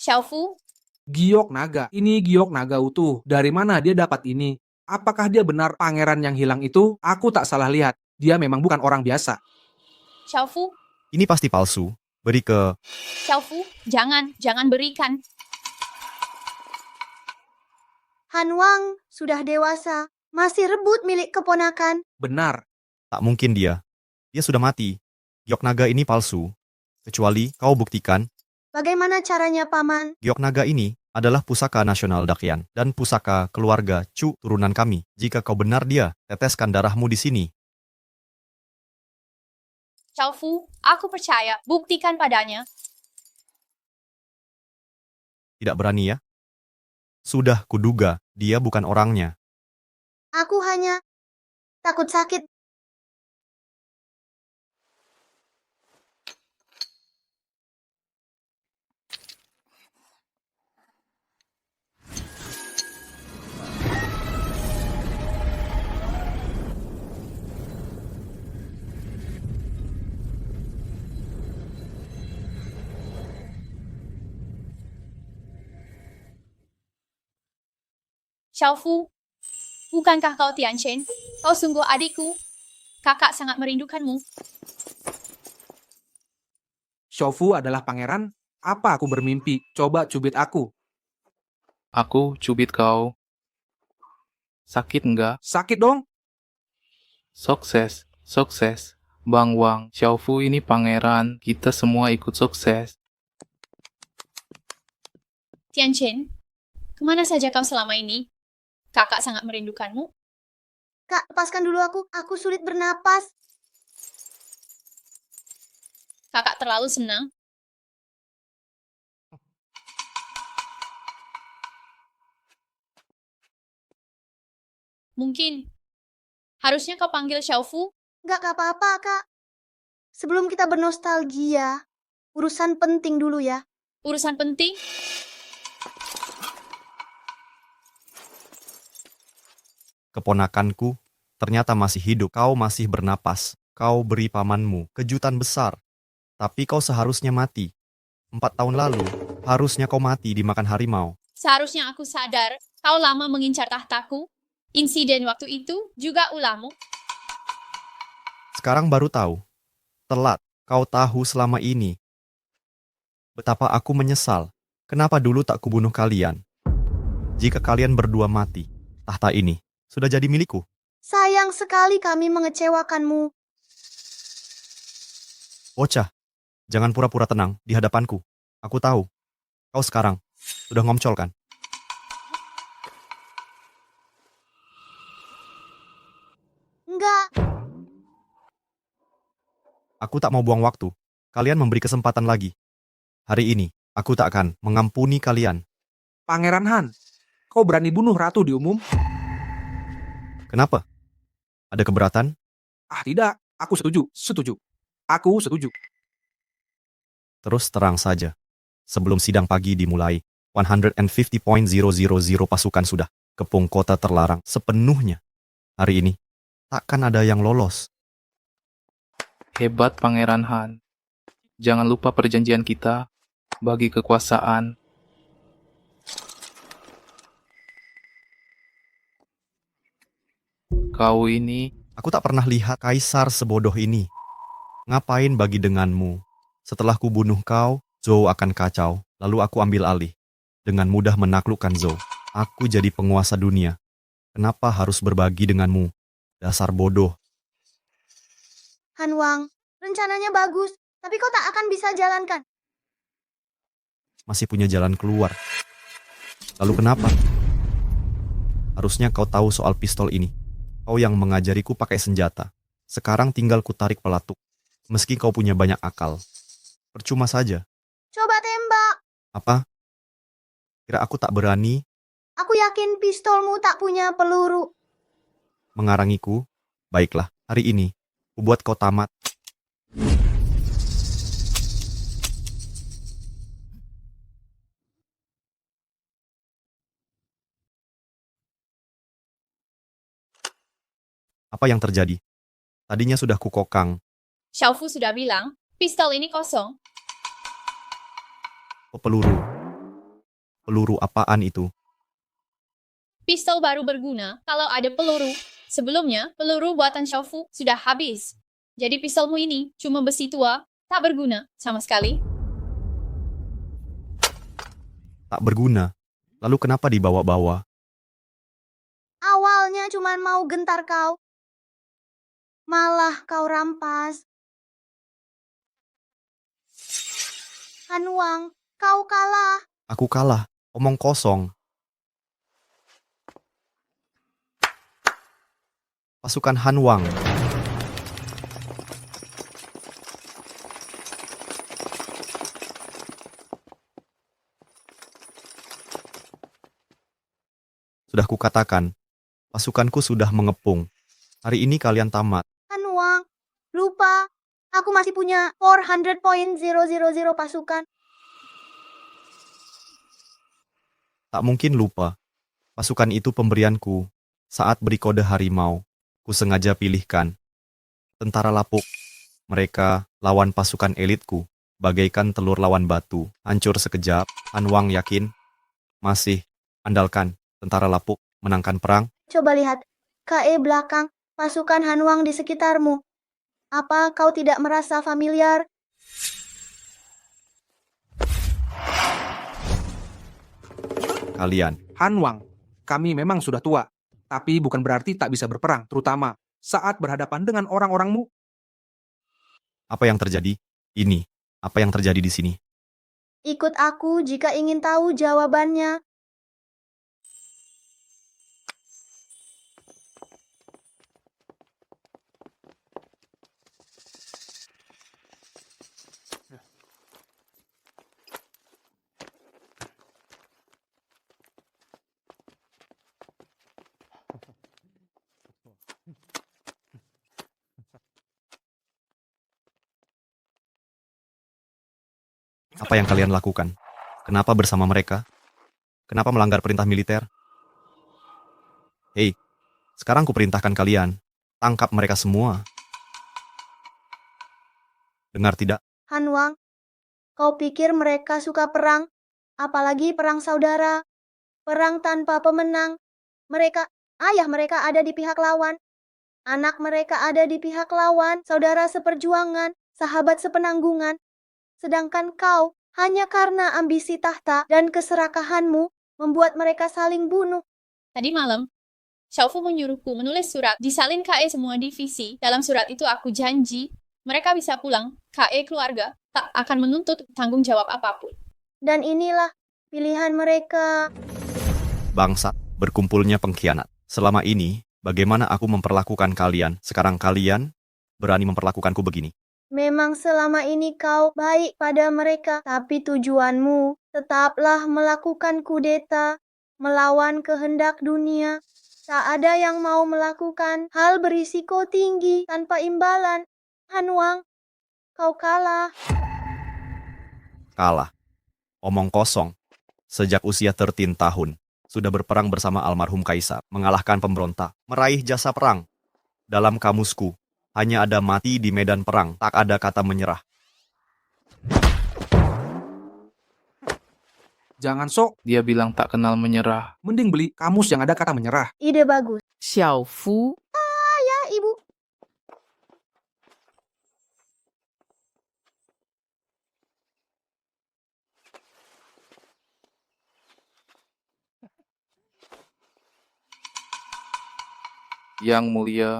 Xiaofu? Giok naga. Ini giok naga utuh. Dari mana dia dapat ini? Apakah dia benar pangeran yang hilang itu? Aku tak salah lihat. Dia memang bukan orang biasa. Xiaofu? Ini pasti palsu. Beri ke... Xiaofu? Jangan berikan. Hanwang sudah dewasa. Masih rebut milik keponakan. Benar. Tak mungkin dia. Dia sudah mati. Giok naga ini palsu. Kecuali kau buktikan, Bagaimana caranya, Paman? giok naga ini adalah pusaka nasional Dakian dan pusaka keluarga Chu turunan kami. Jika kau benar dia, teteskan darahmu di sini. Xiaofu, aku percaya. Buktikan padanya. Tidak berani ya? Sudah kuduga, dia bukan orangnya. Aku hanya takut sakit. Xiaofu, bukankah kau Tianchen? Kau sungguh adikku. Kakak sangat merindukanmu. Xiaofu adalah pangeran? Apa aku bermimpi? Coba cubit aku. Aku cubit kau. Sakit enggak? Sakit dong? Sukses, sukses. Bang Wang, Xiaofu ini pangeran. Kita semua ikut sukses. Tianchen, kemana saja kau selama ini? Kakak sangat merindukanmu. Kak, lepaskan dulu aku. Aku sulit bernapas. Kakak terlalu senang. Mungkin. Harusnya kau panggil Xiaofu. Gak apa-apa, Kak. Sebelum kita bernostalgia, urusan penting dulu ya. Urusan penting. Keponakanku, ternyata masih hidup. Kau masih bernapas. Kau beri pamanmu kejutan besar. Tapi kau seharusnya mati. 4 tahun lalu, harusnya kau mati dimakan harimau. Seharusnya aku sadar kau lama mengincar tahtaku. Insiden waktu itu juga ulahmu. Sekarang baru tahu. Telat. Kau tahu selama ini. Betapa aku menyesal. Kenapa dulu tak kubunuh kalian? Jika kalian berdua mati, tahta ini sudah jadi milikku. Sayang sekali kami mengecewakanmu. Bocah, jangan pura-pura tenang di hadapanku. Aku tahu. Kau sekarang sudah ngomcol kan? Enggak. Aku tak mau buang waktu. Kalian memberi kesempatan lagi. Hari ini, aku tak akan mengampuni kalian. Pangeran Han, kau berani bunuh ratu di umum? Kenapa? Ada keberatan? Ah tidak, aku setuju. Aku setuju. Terus terang saja. Sebelum sidang pagi dimulai, 150.000 pasukan sudah kepung kota terlarang sepenuhnya. Hari ini, takkan ada yang lolos. Hebat Pangeran Han. Jangan lupa perjanjian kita. Bagi kekuasaan. Kau ini Aku tak pernah lihat kaisar sebodoh ini. Ngapain bagi denganmu? Setelah ku bunuh kau, Zhou akan kacau, lalu aku ambil alih. Dengan mudah menaklukkan Zhou. Aku jadi penguasa dunia. Kenapa harus berbagi denganmu? Dasar bodoh. Han Wang, rencananya bagus, tapi kau tak akan bisa jalankan. Masih punya jalan keluar. Lalu kenapa? Harusnya kau tahu soal pistol ini. Kau yang mengajariku pakai senjata. Sekarang tinggal ku tarik pelatuk. Meski kau punya banyak akal. Percuma saja. Coba tembak. Apa? Kira aku tak berani Aku yakin pistolmu tak punya peluru. mengarangiku? Baiklah, hari ini ku buat kau tamat. Apa yang terjadi? Tadinya sudah kukokang. Xiaofu sudah bilang, pistol ini kosong. Oh, peluru. Peluru apaan itu? Pistol baru berguna kalau ada peluru. Sebelumnya, peluru buatan Xiaofu sudah habis. Jadi pistolmu ini cuma besi tua, tak berguna sama sekali. Tak berguna. Lalu kenapa dibawa-bawa? Awalnya cuma mau gentar kau. Malah kau rampas. Han Wang, kau kalah. Aku kalah. Omong kosong. Pasukan Han Wang. Sudah kukatakan, pasukanku sudah mengepung. Hari ini kalian tamat. Han Wang, lupa. Aku masih punya 400.000 pasukan. Tak mungkin lupa. Pasukan itu pemberianku saat beri kode harimau. Ku sengaja pilihkan. Tentara lapuk. Mereka lawan pasukan elitku. Bagaikan telur lawan batu. Hancur sekejap. Han Wang yakin. Masih. Andalkan. Tentara lapuk menangkan perang. Coba lihat. KE belakang. Pasukan Han Wang di sekitarmu. Apa kau tidak merasa familiar? Kalian. Han Wang, kami memang sudah tua, tapi bukan berarti tak bisa berperang, terutama saat berhadapan dengan orang-orangmu. Apa yang terjadi? Ini. Apa yang terjadi di sini? Ikut aku jika ingin tahu jawabannya. Apa yang kalian lakukan? Kenapa bersama mereka? Kenapa melanggar perintah militer? Hei, sekarang kuperintahkan kalian. Tangkap mereka semua. Dengar tidak? Han Wang, kau pikir mereka suka perang? Apalagi perang saudara. Perang tanpa pemenang. Ayah mereka ada di pihak lawan. Anak mereka ada di pihak lawan. Saudara seperjuangan, sahabat sepenanggungan. Sedangkan kau, hanya karena ambisi tahta dan keserakahanmu, membuat mereka saling bunuh. Tadi malam, Xiaofu menyuruhku menulis surat disalin KE semua divisi. Dalam surat itu aku janji, mereka bisa pulang. KE keluarga tak akan menuntut tanggung jawab apapun. Dan inilah pilihan mereka. Bangsa, berkumpulnya pengkhianat. Selama ini, bagaimana aku memperlakukan kalian? Sekarang kalian berani memperlakukanku begini. Memang selama ini kau baik pada mereka, tapi tujuanmu tetaplah melakukan kudeta, melawan kehendak dunia. Tak ada yang mau melakukan hal berisiko tinggi tanpa imbalan. Han Wang, kau kalah. Kalah. Omong kosong. Sejak usia 13 tahun, sudah berperang bersama almarhum Kaisar, mengalahkan pemberontak, meraih jasa perang. Dalam kamusku, hanya ada mati di medan perang, tak ada kata menyerah. Jangan sok, Dia bilang tak kenal menyerah. mending beli kamus yang ada kata menyerah. Ide bagus. Xiaofu, Ya, Ibu. Yang mulia,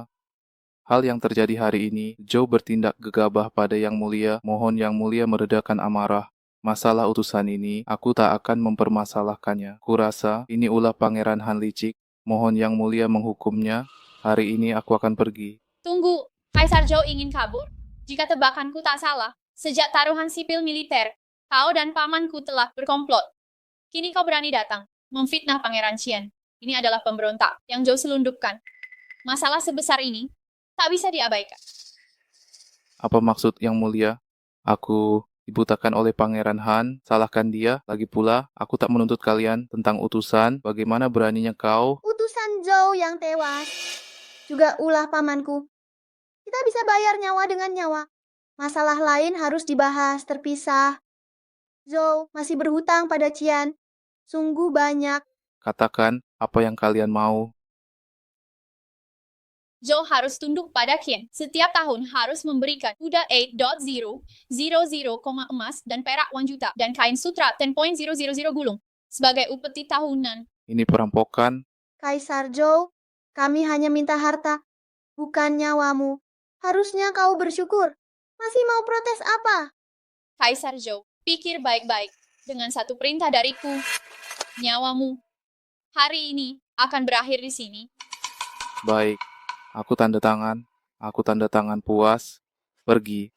Hal yang terjadi hari ini, Zhou bertindak gegabah pada Yang Mulia. Mohon Yang Mulia meredakan amarah. Masalah utusan ini, aku tak akan mempermasalahkannya. Kurasa ini ulah Pangeran Han licik. Mohon Yang Mulia menghukumnya. Hari ini aku akan pergi. Tunggu, Kaisar Zhou ingin kabur? Jika tebakanku tak salah, sejak taruhan sipil militer, kau dan pamanku telah berkomplot. Kini kau berani datang, memfitnah Pangeran Qian. Ini adalah pemberontak yang Zhou selundupkan. Masalah sebesar ini tak bisa diabaikan. Apa maksud Yang Mulia? Aku dibutakan oleh Pangeran Han, salahkan dia. Lagi pula, aku tak menuntut kalian tentang utusan. Bagaimana beraninya kau? Utusan Zhou yang tewas. Juga ulah pamanku. Kita bisa bayar nyawa dengan nyawa. Masalah lain harus dibahas terpisah. Zhou masih berhutang pada Qian. Sungguh banyak. Katakan apa yang kalian mau. Zhou harus tunduk pada Qian. Setiap tahun harus memberikan kuda 8.000 emas dan perak 1 juta dan kain sutra 10.000 gulung sebagai upeti tahunan. Ini perampokan. Kaisar Zhou, kami hanya minta harta, bukan nyawamu. Harusnya kau bersyukur. Masih mau protes apa? Kaisar Zhou, pikir baik-baik. Dengan satu perintah dariku, nyawamu hari ini akan berakhir di sini. Baik, aku tanda tangan. Aku tanda tangan puas. Pergi.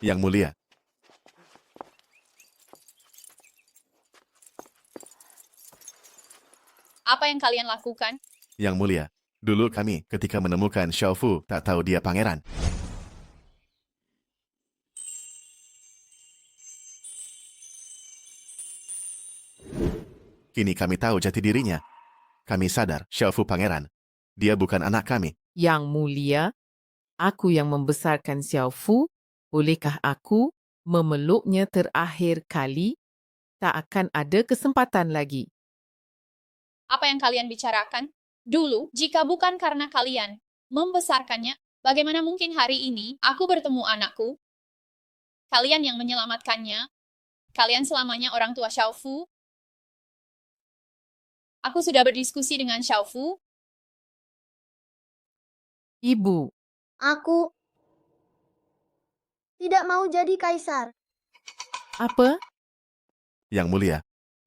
Yang Mulia, Apa yang kalian lakukan? Yang Mulia, dulu kami ketika menemukan Xiao Fu tak tahu dia pangeran. Kini kami tahu jati dirinya. Kami sadar Xiao Fu pangeran. Dia bukan anak kami. Yang Mulia, aku yang membesarkan Xiao Fu, bolehkah aku memeluknya terakhir kali? Tak akan ada kesempatan lagi. Apa yang kalian bicarakan? Dulu, jika bukan karena kalian membesarkannya, bagaimana mungkin hari ini aku bertemu anakku? Kalian yang menyelamatkannya. Kalian selamanya orang tua Xiao Fu. Aku sudah berdiskusi dengan Xiao Fu. Ibu, Aku tidak mau jadi kaisar. apa? Yang Mulia,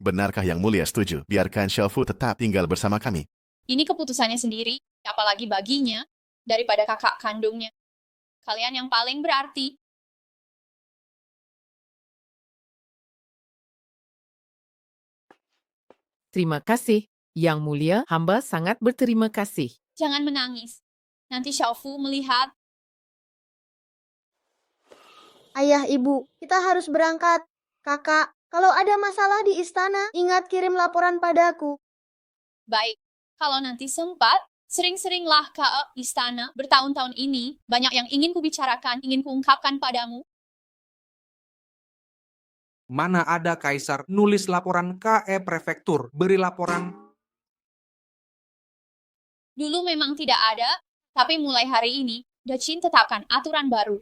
benarkah Yang Mulia setuju biarkan Xiao Fu tetap tinggal bersama kami? Ini keputusannya sendiri, apalagi baginya, daripada kakak kandungnya. Kalian yang paling berarti. Terima kasih. Yang Mulia, hamba sangat berterima kasih. Jangan menangis. Nanti Xiao Fu melihat. Ayah, ibu, kita harus berangkat. Kakak, kalau ada masalah di istana, ingat kirim laporan padaku. Baik, kalau nanti sempat, sering-seringlah ke istana. Bertahun-tahun ini, banyak yang ingin kubicarakan, ingin kuungkapkan padamu. Mana ada kaisar nulis laporan KE prefektur, beri laporan. Dulu memang tidak ada, tapi mulai hari ini, Dacin tetapkan aturan baru.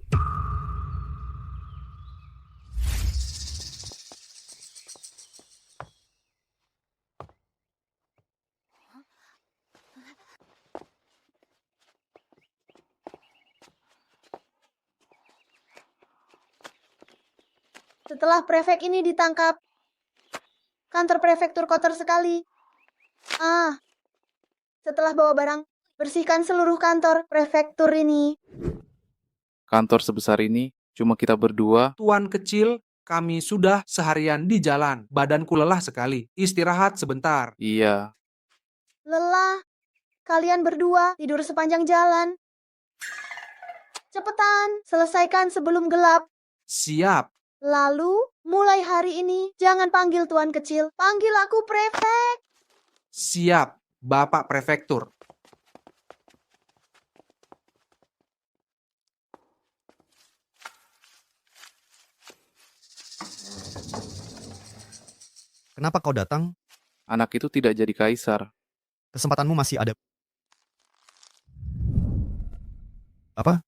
Setelah prefek ini ditangkap, kantor prefektur kotor sekali. Setelah bawa barang, bersihkan seluruh kantor prefektur ini. Kantor sebesar ini, cuma kita berdua. Tuan kecil, kami sudah seharian di jalan. Badanku lelah sekali. Istirahat sebentar. Iya, Lelah. Kalian berdua tidur sepanjang jalan. Cepetan, selesaikan sebelum gelap. Siap. Lalu, mulai hari ini, jangan panggil tuan kecil. Panggil aku prefek. Siap, Bapak Prefektur. Kenapa kau datang? anak itu tidak jadi kaisar. Kesempatanmu masih ada. Apa?